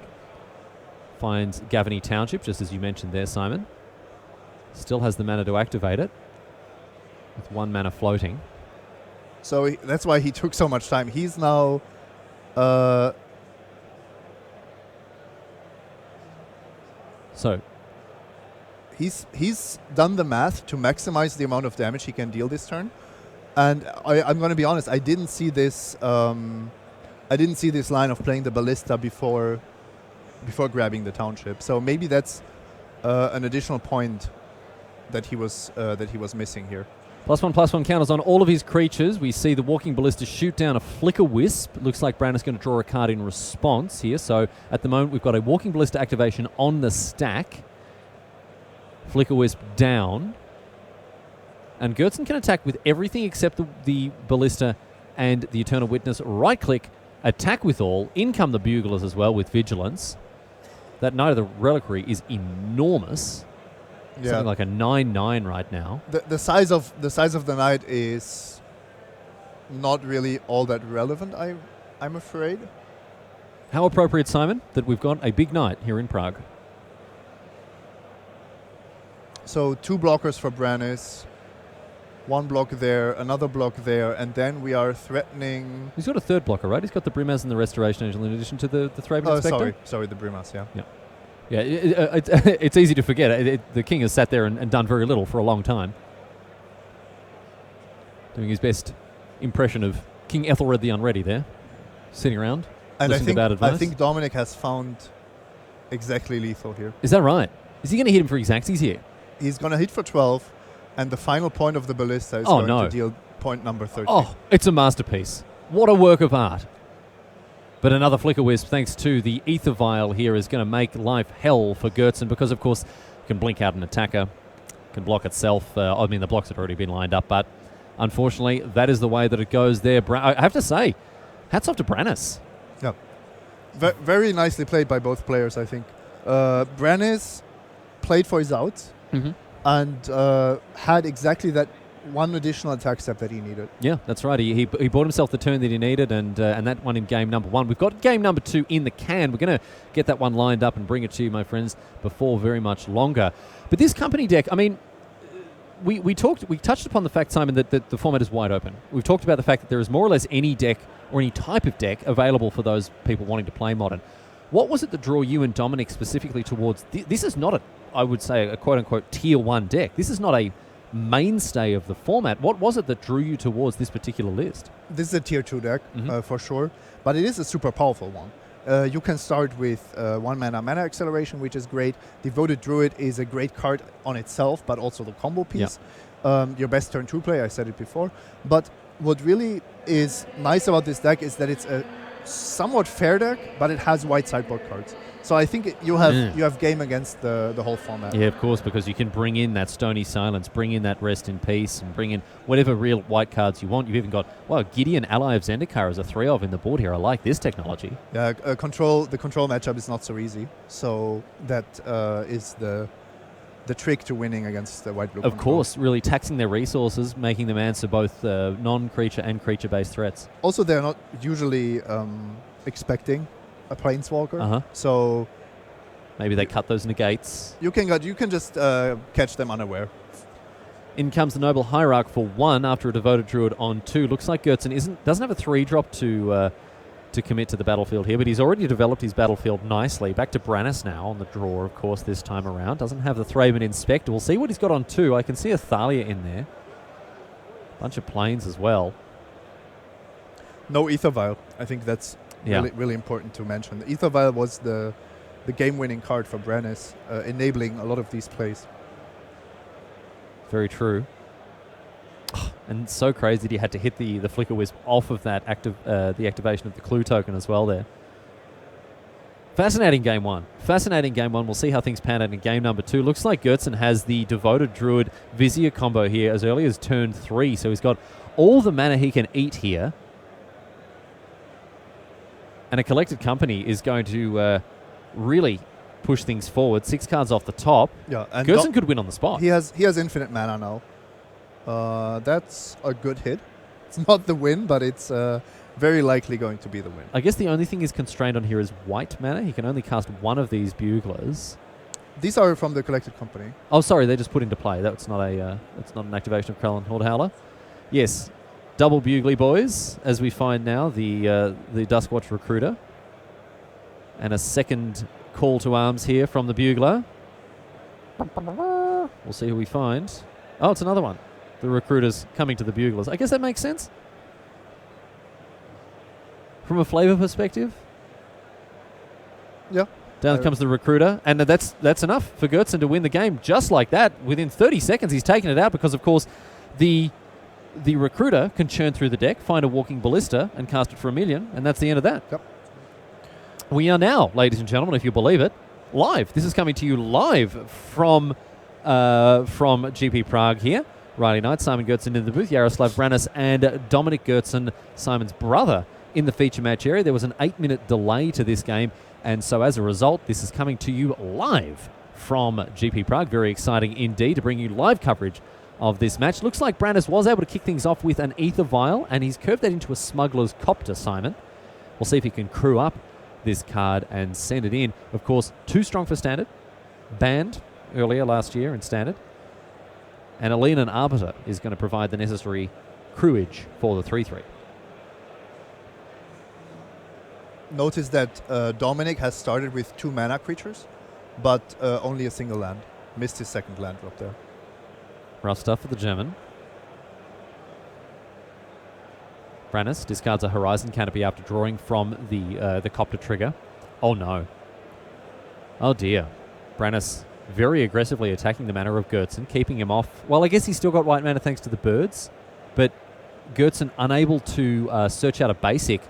Finds Gavany Township, just as you mentioned there, Simon. Still has the mana to activate it. With 1 mana floating. So that's why he took so much time. He's now So, he's done the math to maximize the amount of damage he can deal this turn. And I'm going to be honest, I didn't see this line of playing the ballista before grabbing the township. So maybe that's an additional point that he was missing here. +1/+1 counters on all of his creatures. We see the Walking Ballista shoot down a Flicker Wisp. Looks like Brannis going to draw a card in response here. So at the moment, we've got a Walking Ballista activation on the stack. Flicker Wisp down. And Goodson can attack with everything except the Ballista and the Eternal Witness. Right-click, attack with all. In come the Buglers as well with Vigilance. That Knight of the Reliquary is enormous. Yeah. Something like a 9/9 right now. The size of the knight is not really all that relevant. I'm afraid. How appropriate, Simon, that we've got a big night here in Prague. So 2 blockers for Brannis, 1 block there, another block there, and then we are threatening. He's got a 3rd blocker, right? He's got the Brimaz and the Restoration Angel in addition to the Thraben Inspector. Sorry, the Brimas, yeah. Yeah, it's easy to forget. The king has sat there and done very little for a long time. Doing his best impression of King Ethelred the Unready there. Sitting around, And listening to bad advice. I think Dominic has found exactly lethal here. Is that right? Is he going to hit him for exacties here? He's going to hit for 12, and the final point of the ballista is Oh, going no. to deal point number 13. Oh, it's a masterpiece. What a work of art. But another Flicker Wisp, thanks to the Ether Vial here, is going to make life hell for Goodson because, of course, can blink out an attacker, can block itself. The blocks had already been lined up, but unfortunately, that is the way that it goes there. I have to say, hats off to Brannis. Yeah. Very nicely played by both players, I think. Brannis played for his outs and had exactly that one additional attack step that he needed. Yeah, that's right. He bought himself the turn that he needed, and that won him game number 1. We've got game number 2 in the can. We're going to get that one lined up and bring it to you, my friends, before very much longer. But this company deck, I mean, we touched upon the fact, Simon, that the format is wide open. We've talked about the fact that there is more or less any deck or any type of deck available for those people wanting to play Modern. What was it that drew you and Dominic specifically towards... This is not I would say, a quote-unquote tier 1 deck. This is not a mainstay of the format. What was it that drew you towards this particular list? This is a tier 2 deck, for sure, but it is a super powerful one. You can start with 1 mana acceleration, which is great. Devoted Druid is a great card on itself, but also the combo piece. Your best turn 2 play, I said it before. But what really is nice about this deck is that it's a somewhat fair deck, but it has white sideboard cards. So I think you have game against the whole format. Yeah, of course, because you can bring in that Stony Silence, bring in that Rest in Peace, and bring in whatever real white cards you want. You've even got, Gideon, Ally of Zendikar as a 3-of in the board here. I like this technology. Yeah, the control matchup is not so easy. So that is the trick to winning against the white-blue Of control. course, really taxing their resources, making them answer both non-creature and creature-based threats. Also, they're not usually expecting a planeswalker, so maybe they cut those negates. You can just catch them unaware. In comes the Noble Hierarch for 1 after a Devoted Druid on 2. Looks like Goodson doesn't have a 3-drop to commit to the battlefield here, but he's already developed his battlefield nicely. Back to Brannis now on the draw, of course, this time around. Doesn't have the Thraben Inspector. We'll see what he's got on 2. I can see a Thalia in there. Bunch of planes as well. No Ether Vial. I think that's really important to mention. The Ether Vial was the game-winning card for Brannis, enabling a lot of these plays. Very true. And so crazy that he had to hit the Flicker Wisp off of that the activation of the clue token as well there. Fascinating game 1. We'll see how things pan out in game number 2. Looks like Goodson has the Devoted Druid Vizier combo here as early as turn 3. So he's got all the mana he can eat here. And a Collected Company is going to really push things forward. 6 cards off the top. Yeah, and Goodson could win on the spot. He has infinite mana now. That's a good hit. It's not the win, but it's very likely going to be the win. I guess the only thing he's constrained on here is white mana. He can only cast 1 of these Buglers. These are from the Collected Company. Oh, sorry, they just put into play. That's not an activation of Kralin Horde Howler. Yes, double Bugly boys, as we find now, the Duskwatch Recruiter. And a second call to arms here from the Bugler. We'll see who we find. Oh, it's another one. The Recruiters coming to the Buglers. I guess that makes sense. From a flavor perspective. Yeah. Down comes the Recruiter, and that's enough for Goodson to win the game just like that. Within 30 seconds, he's taken it out because, of course, the Recruiter can churn through the deck, find a Walking Ballista, and cast it for 1 million, and that's the end of that. Yep. We are now, ladies and gentlemen, if you believe it, live. This is coming to you live from GP Prague here. Riley Knight, Simon Goodson in the booth, Yaroslav Brannis and Dominic Goodson, Simon's brother, in the feature match area. There was an 8-minute delay to this game, and so as a result, this is coming to you live from GP Prague. Very exciting indeed to bring you live coverage of this match. Looks like Brannis was able to kick things off with an Ether Vial, and he's curved that into a Smuggler's Copter, Simon. We'll see if he can crew up this card and send it in. Of course, too strong for Standard. Banned earlier last year in Standard. And Alina and Arbiter is going to provide the necessary crewage for the 3-3. Notice that Dominic has started with 2 mana creatures, but only a single land. Missed his second land drop there. Rough stuff for the German. Brannis discards a Horizon Canopy after drawing from the Copter trigger. Oh no. Oh dear. Brannis very aggressively attacking the mana of Goodson, keeping him off. Well, I guess he's still got white mana thanks to the birds, but Goodson unable to search out a basic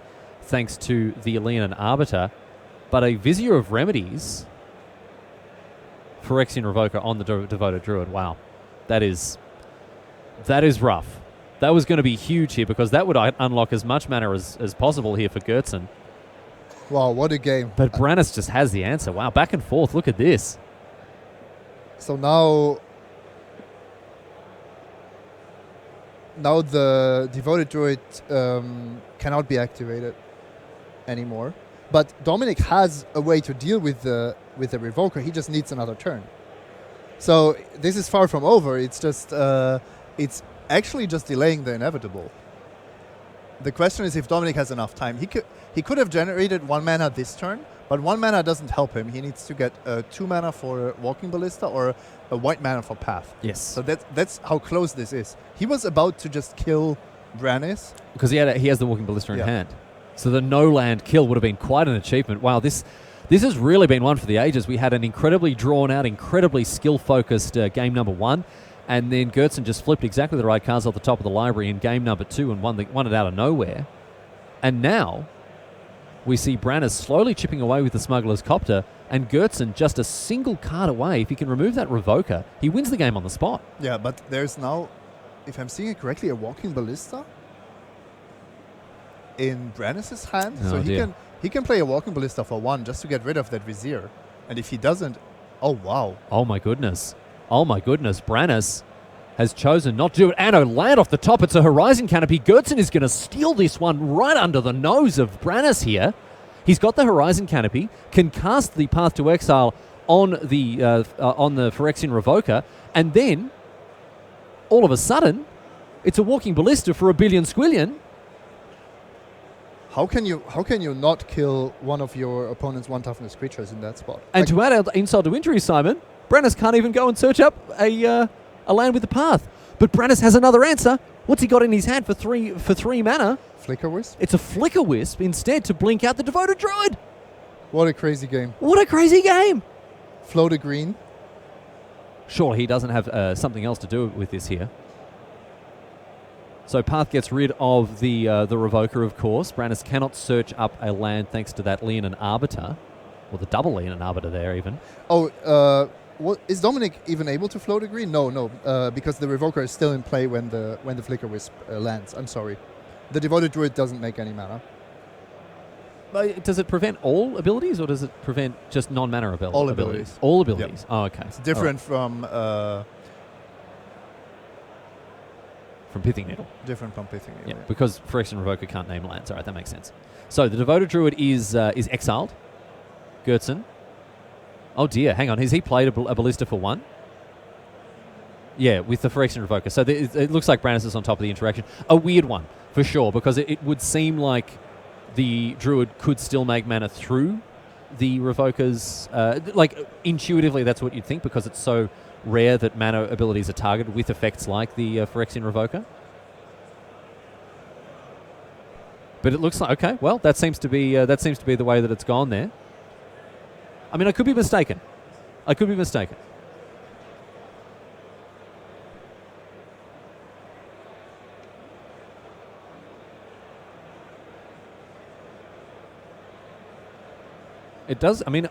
thanks to the Alien and Arbiter, but a Vizier of Remedies for Phyrexian Revoker on the Devoted Druid. Wow. That is rough. That was going to be huge here because that would unlock as much mana as possible here for Goodson. Wow, what a game. But Brannis just has the answer. Wow, back and forth. Look at this. So now now the Devoted Druid cannot be activated anymore. But Dominic has a way to deal with the Revoker. He just needs another turn. So this is far from over. It's just it's actually just delaying the inevitable. The question is if Dominic has enough time. He could have generated 1 mana this turn, but 1 mana doesn't help him. He needs to get 2 mana for Walking Ballista or a white mana for Path. Yes. So that's how close this is. He was about to just kill Brannis. Because he has the Walking Ballista in hand. So the no-land kill would have been quite an achievement. Wow, this has really been one for the ages. We had an incredibly drawn-out, incredibly skill-focused game number 1, and then Goodson just flipped exactly the right cards off the top of the library in game number 2 and won it out of nowhere. And now we see Brannis slowly chipping away with the Smuggler's Copter, and Goodson just a single card away. If he can remove that Revoker, he wins the game on the spot. Yeah, but there's now, if I'm seeing it correctly, a Walking Ballista in Brannis' hand. Oh, so dear. he can play a Walking Ballista for 1 just to get rid of that Vizier. And if he doesn't, oh wow. Oh my goodness. Oh my goodness. Brannis has chosen not to do it. Anno land off the top. It's a Horizon Canopy. Goodson is going to steal this one right under the nose of Brannis here. He's got the Horizon Canopy, can cast the Path to Exile on the Phyrexian Revoker, and then all of a sudden, it's a Walking Ballista for a billion squillion. How can you not kill one of your opponent's 1 toughness creatures in that spot? And to add insult to injury, Simon, Brannis can't even go and search up a land with the Path. But Brannis has another answer. What's he got in his hand for 3 mana? Flicker Wisp? It's a Flicker Wisp instead to blink out the Devoted Druid. What a crazy game. What a crazy game. Float a green. Surely he doesn't have something else to do with this here. So Path gets rid of the Revoker, of course. Brannis cannot search up a land thanks to that Leonin Arbiter. Or the double Leonin Arbiter there even. Oh, what is Dominic even able to float a green? No, because the Revoker is still in play when the Flicker Wisp lands. I'm sorry. The Devoted Druid doesn't make any mana. But does it prevent all abilities, or does it prevent just non-mana abilities? All abilities. All abilities. Yep. Oh, okay. It's different from Pithing Needle. Different from Pithing Needle. Yeah, because Phyrexian Revoker can't name lands. All right, that makes sense. So the Devoted Druid is exiled. Goodson. Oh dear, hang on. Has he played a Ballista for 1? Yeah, with the Phyrexian Revoker. So it looks like Brannis is on top of the interaction. A weird one, for sure, because it would seem like the Druid could still make mana through the Revokers. Intuitively, that's what you'd think, because it's so rare that mana abilities are targeted with effects like the Phyrexian Revoker. But it looks like, okay, well, that seems to be the way that it's gone there. I mean, I could be mistaken. It does. I mean,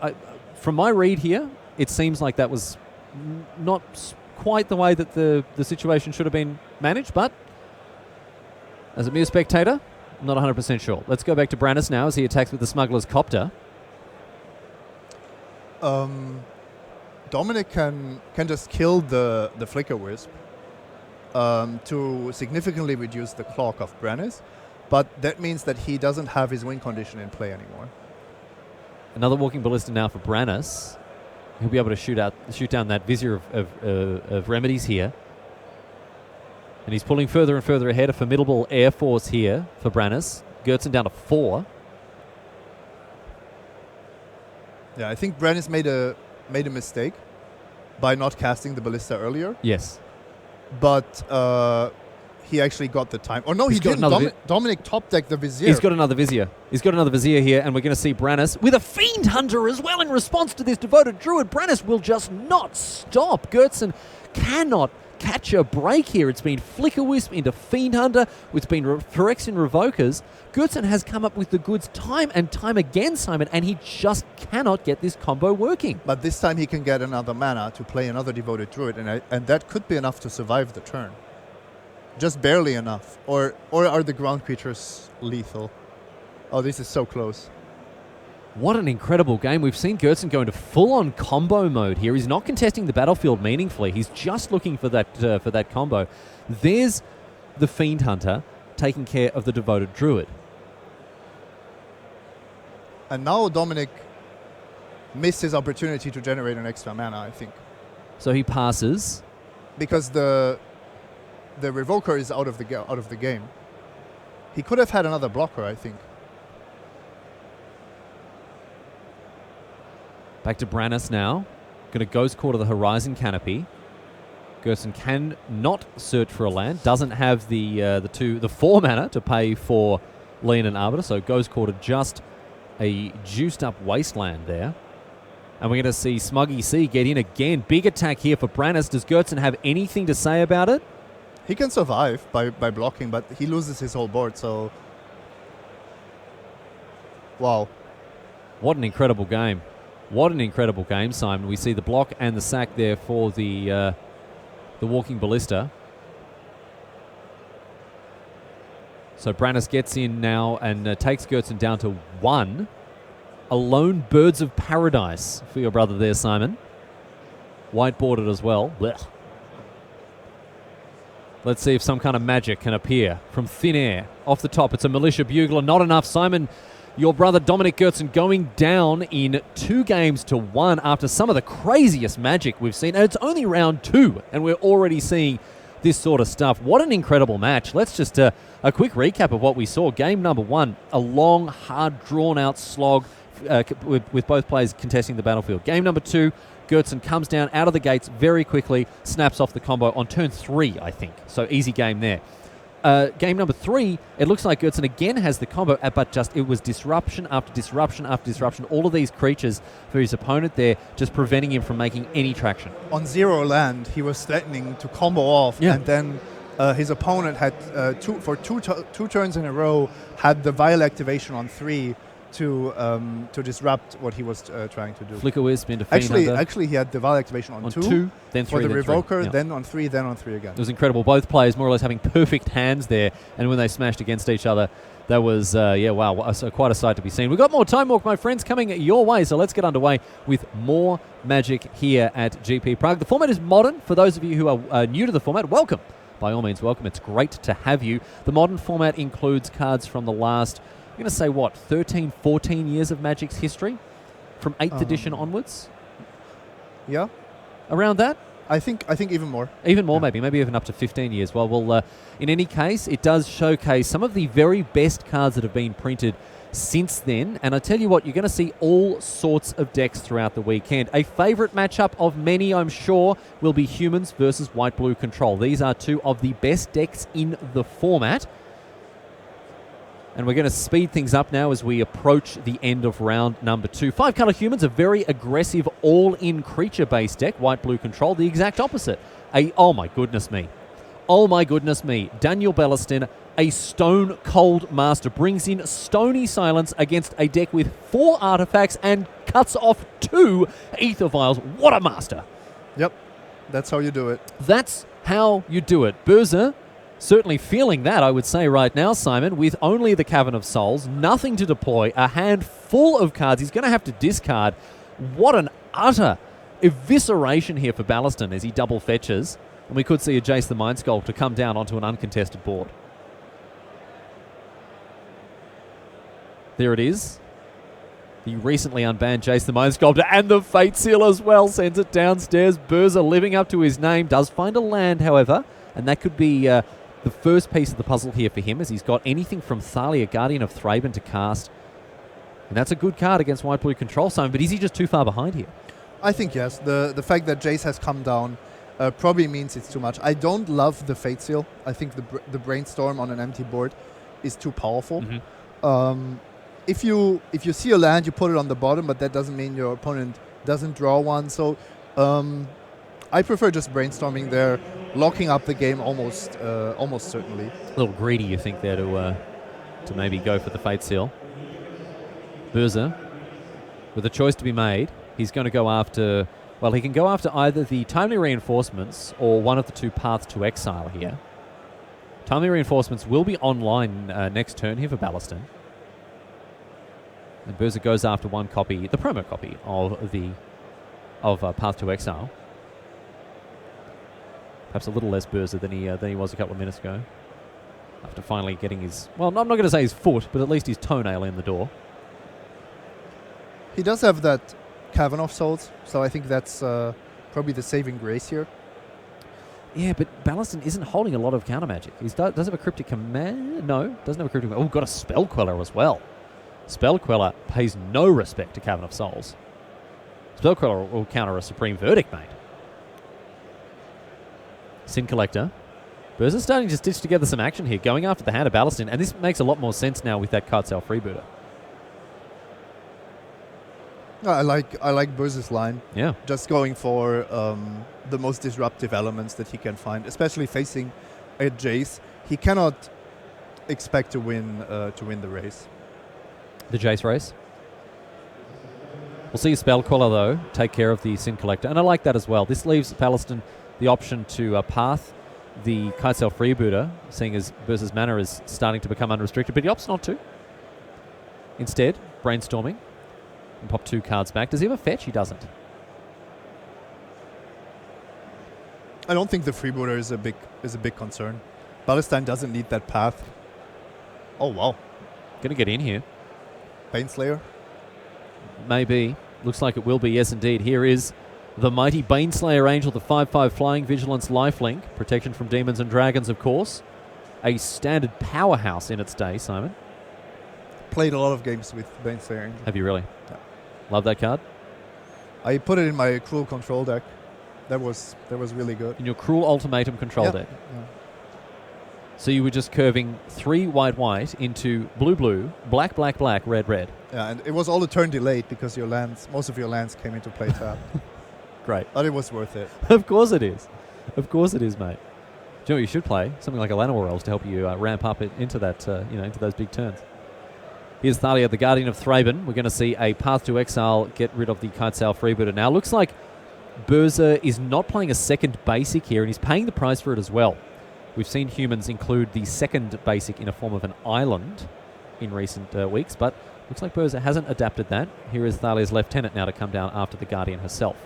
from my read here, it seems like that was not quite the way that the situation should have been managed, but as a mere spectator, I'm not 100% sure. Let's go back to Brannis now as he attacks with the Smuggler's Copter. Dominic can just kill the Flicker Wisp to significantly reduce the clock of Brannis, but that means that he doesn't have his win condition in play anymore. Another Walking Ballista now for Brannis. He'll be able to shoot down that Vizier of remedies here. And he's pulling further and further ahead. A formidable air force here for Brannis. Goodson down to 4. Yeah, I think Brannis made a mistake by not casting the Ballista earlier. Yes. But he actually got the time. Or no, he didn't. Dominic top-decked the Vizier. He's got another Vizier. Here, and we're going to see Brannis with a Fiend Hunter as well in response to this Devoted Druid. Brannis will just not stop. Goodson cannot catch a break here. It's been Flicker Wisp into Fiend Hunter. It's been Phyrexian Revokers. Goodson has come up with the goods time and time again, Simon, and he just cannot get this combo working. But this time he can get another mana to play another Devoted Druid, and that could be enough to survive the turn. Just barely enough. Or are the ground creatures lethal? Oh, this is so close. What an incredible game. We've seen Goodson go into full-on combo mode here. He's not contesting the battlefield meaningfully. He's just looking for that combo. There's the Fiend Hunter taking care of the Devoted Druid. And now Dominic missed his opportunity to generate an extra mana, I think. So he passes. Because the Revoker is out of the game. He could have had another blocker, I think. Back to Brannis now. Going to Ghost Core to the Horizon Canopy. Goodson can not search for a land. Doesn't have the 4 mana to pay for Lean and Arbiter. So Ghost Core to just a juiced up Wasteland there. And we're going to see Smuggy C get in again. Big attack here for Brannis. Does Goodson have anything to say about it? He can survive by blocking, but he loses his whole board, so... Wow. What an incredible game. What an incredible game, Simon. We see the block and the sack there for the Walking Ballista. So Brannis gets in now and takes Goodson down to 1. Alone Birds of Paradise for your brother there, Simon. Whiteboarded as well. Blech. Let's see if some kind of magic can appear from thin air. Off the top, it's a Militia Bugler. Not enough. Simon, your brother Dominic Goodson going down in 2-1 after some of the craziest magic we've seen. And it's only round 2, and we're already seeing this sort of stuff. What an incredible match. Let's just a quick recap of what we saw. Game number 1, a long, hard, drawn-out slog with both players contesting the battlefield. Game number 2, Goodson comes down out of the gates very quickly, snaps off the combo on turn 3, I think. So easy game there. Game number 3, it looks like Goodson again has the combo, but just it was disruption after disruption after disruption. All of these creatures for his opponent there, just preventing him from making any traction. On 0 land, he was threatening to combo off, and then his opponent had two turns in a row had the Vial activation on 3 to disrupt what he was trying to do. Flicker Wisp into Fiend Hunter. Actually, he had the Vial activation on 2, then 3, for the then Revoker, 3. then on 3, then on 3 again. It was incredible. Both players more or less having perfect hands there, and when they smashed against each other, that was, wow, quite a sight to be seen. We've got more Time Walk, my friends, coming your way, so let's get underway with more Magic here at GP Prague. The format is modern. For those of you who are new to the format, welcome. By all means, welcome. It's great to have you. The modern format includes cards from the last, I'm going to say, 13, 14 years of Magic's history? From 8th edition onwards? Yeah. Around that? I think even more. Even more, maybe even up to 15 years. Well, in any case, it does showcase some of the very best cards that have been printed since then. And I tell you what, you're going to see all sorts of decks throughout the weekend. A favourite matchup of many, I'm sure, will be Humans versus White-Blue Control. These are 2 of the best decks in the format. And we're going to speed things up now as we approach the end of round number 2. 5-color Humans, a very aggressive all-in creature-based deck. White-Blue Control, the exact opposite. Oh my goodness me. Daniel Belliston, a Stone Cold Master, brings in Stony Silence against a deck with 4 artifacts and cuts off 2 Ether Vials. What a master. Yep, that's how you do it. That's how you do it. Berza, certainly feeling that, I would say right now, Simon, with only the Cavern of Souls, nothing to deploy, a hand full of cards he's going to have to discard. What an utter evisceration here for Ballaston as he double fetches. And we could see a Jace the Mind Sculptor come down onto an uncontested board. There it is. The recently unbanned Jace the Mind Sculptor and the Fate Seal as well sends it downstairs. Berza living up to his name, does find a land, however, and that could be the first piece of the puzzle here for him, as he's got anything from Thalia, Guardian of Thraben, to cast. And that's a good card against White-Blue Control, Simon, but is he just too far behind here? I think yes. The fact that Jace has come down probably means it's too much. I don't love the Fate Seal. I think the Brainstorm on an empty board is too powerful. Mm-hmm. If you see a land, you put it on the bottom, but that doesn't mean your opponent doesn't draw one. So I prefer just brainstorming there, locking up the game almost certainly. A little greedy, you think, there to maybe go for the Fate Seal. Berza, with a choice to be made, he's going to go after... Well, he can go after either the Timely Reinforcements or one of the 2 Paths to Exile here. Timely Reinforcements will be online next turn here for Ballaston. And Berza goes after one copy, the promo copy of Path to Exile. Perhaps a little less Berza than he was a couple of minutes ago. After finally getting his, well, I'm not going to say his foot, but at least his toenail in the door. He does have that Cavern of Souls, so I think that's probably the saving grace here. Yeah, but Ballaston isn't holding a lot of counter magic. He does have a Cryptic Command. No, doesn't have a Cryptic Command. Oh, got a Spell Queller as well. Spell Queller pays no respect to Cavern of Souls. Spell Queller will counter a Supreme Verdict, mate. Sin Collector. Burza's starting to stitch together some action here, going after the hand of Ballaston, and this makes a lot more sense now with that Cartel Freebooter. I like Burza's line. Yeah. Just going for the most disruptive elements that he can find, especially facing a Jace. He cannot expect to win the race. The Jace race. We'll see Spell Queller, though, take care of the Sin Collector, and I like that as well. This leaves Ballaston the option to path the Kitesail Freebooter, seeing as Burza's mana is starting to become unrestricted, but he opts not to. Instead, brainstorming and pop 2 cards back. Does he have a fetch? He doesn't. I don't think the Freebooter is a big concern. Palestine doesn't need that path. Oh wow. Going to get in here. Baneslayer. Maybe. Looks like it will be. Yes, indeed. Here is the mighty Baneslayer Angel, the 5/5 flying vigilance lifelink. Protection from demons and dragons, of course. A standard powerhouse in its day, Simon. Played a lot of games with Baneslayer Angel. Have you really? Yeah. Love that card. I put it in my Cruel Control deck. That was really good. In your Cruel Ultimatum control deck. Yeah. So you were just curving 3 white into blue, black, red. Yeah, and it was all the turn delayed because most of your lands came into play tap. Great. But it was worth it. Of course it is. Of course it is, mate. Do you know what you should play? Something like a Llanowar Elves to help you ramp up into that, into those big turns. Here's Thalia, the Guardian of Thraben. We're going to see a Path to Exile get rid of the Kitesail Freebooter. Now, looks like Burza is not playing a second basic here, and he's paying the price for it as well. We've seen humans include the second basic in a form of an island in recent weeks, but looks like Burza hasn't adapted that. Here is Thalia's Lieutenant now to come down after the Guardian herself.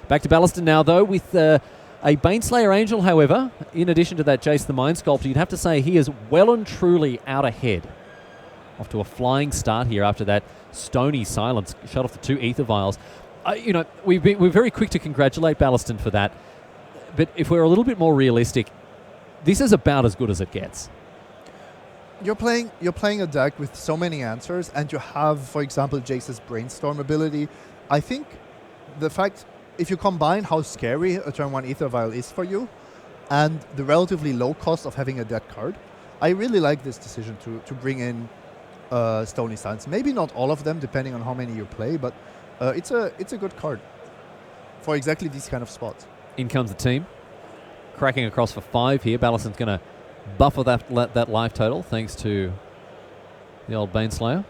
Back to Ballaston now, though, with a Baneslayer Angel, however. In addition to that Jace the Mind Sculptor, you'd have to say he is well and truly out ahead. Off to a flying start here after that Stony Silence. Shut off the 2 Ether Vials. We're very quick to congratulate Ballaston for that. But if we're a little bit more realistic, this is about as good as it gets. You're playing a deck with so many answers, and you have, for example, Jace's Brainstorm ability. I think the fact, if you combine how scary a turn 1 Ether Vial is for you, and the relatively low cost of having a dead card, I really like this decision to bring in Stony Silence. Maybe not all of them, depending on how many you play, but it's a good card for exactly these kind of spots. In comes the team. Cracking across for 5 here. Ballaston's going to buffer that life total thanks to the old Baneslayer.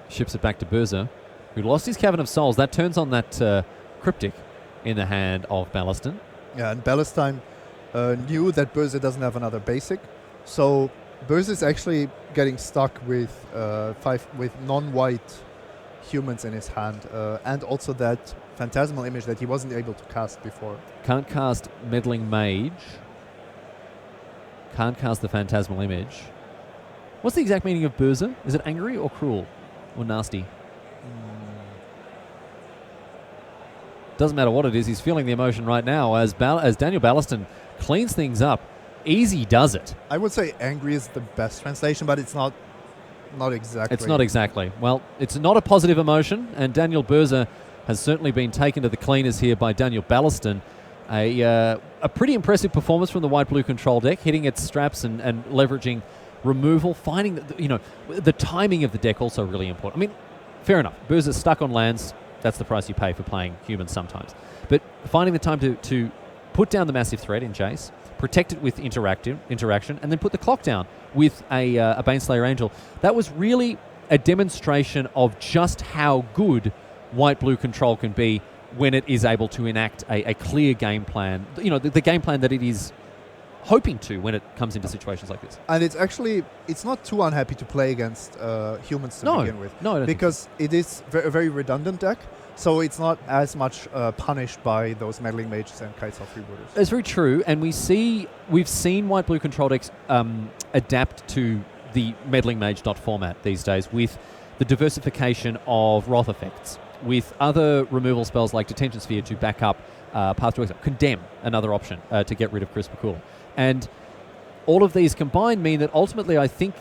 Ships it back to Burza, who lost his Cavern of Souls. That turns on that Cryptic in the hand of Ballaston. Yeah, and Ballaston knew that Burza doesn't have another basic, so Burza is actually getting stuck with 5 with non-white humans in his hand, and also that Phantasmal Image that he wasn't able to cast before. Can't cast Meddling Mage. Can't cast the Phantasmal Image. What's the exact meaning of Burza? Is it angry or cruel or nasty? Doesn't matter what it is, he's feeling the emotion right now as Daniel Ballaston cleans things up. Easy does it. I would say angry is the best translation, but it's not exactly. It's not exactly. Well, it's not a positive emotion, and Daniel Burza has certainly been taken to the cleaners here by Daniel Ballaston. A pretty impressive performance from the white-blue control deck, hitting its straps and leveraging removal, finding the timing of the deck also really important. I mean, fair enough. Burza's stuck on lands. That's the price you pay for playing humans sometimes. But finding the time to put down the massive threat in Jace, protect it with interaction, and then put the clock down with a Baneslayer Angel. That was really a demonstration of just how good white-blue control can be when it is able to enact a clear game plan. The game plan that it is hoping to when it comes into situations like this. And it's not too unhappy to play against humans to begin with. No, I don't because it is a very redundant deck, so it's not as much punished by those meddling mages and kites off freebooters. That's very true, and we've seen white-blue control decks adapt to the meddling mage format these days with the diversification of wrath effects, with other removal spells like Detention Sphere to back up Path to Exile, Condemn, another option to get rid of Crisp Cool. And all of these combined mean that ultimately I think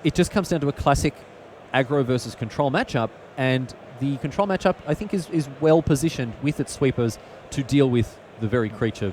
it just comes down to a classic aggro versus control matchup, and the control matchup I think is well positioned with its sweepers to deal with the very creature.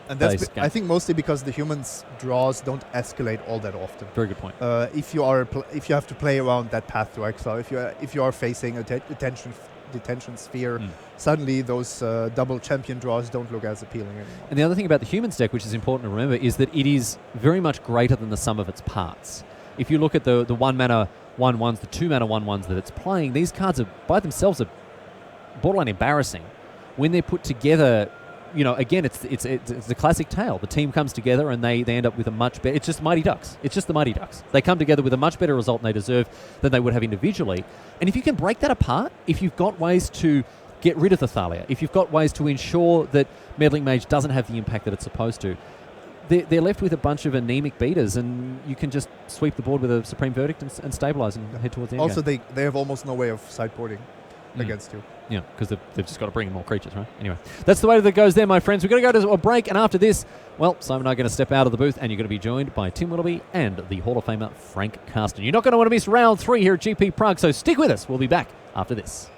And that's I think mostly because the humans' draws don't escalate all that often. Very good point. If you have to play around that Path to Exile, if you are facing a detention sphere, suddenly those double champion draws don't look as appealing anymore. And the other thing about the humans deck, which is important to remember, is that it is very much greater than the sum of its parts. If you look at the 1-mana 1/1s, the 2-mana 1/1s that it's playing, these cards are by themselves are borderline embarrassing. When they're put together, you know, again, it's the classic tale. The team comes together and they end up with a much better... It's just Mighty Ducks. It's just the Mighty Ducks. They come together with a much better result than they deserve than they would have individually. And if you can break that apart, if you've got ways to get rid of the Thalia, if you've got ways to ensure that Meddling Mage doesn't have the impact that it's supposed to, they're left with a bunch of anemic beaters, and you can just sweep the board with a Supreme Verdict and stabilize and head towards the end Also, game. they have almost no way of sideboarding against you. Yeah, because they've just got to bring in more creatures, right? Anyway, that's the way that goes there, my friends. We're going to go to a break, and after this, well, Simon and I are going to step out of the booth, and you're going to be joined by Tim Willoughby and the Hall of Famer Frank Carsten. You're not going to want to miss round 3 here at GP Prague, so stick with us. We'll be back after this.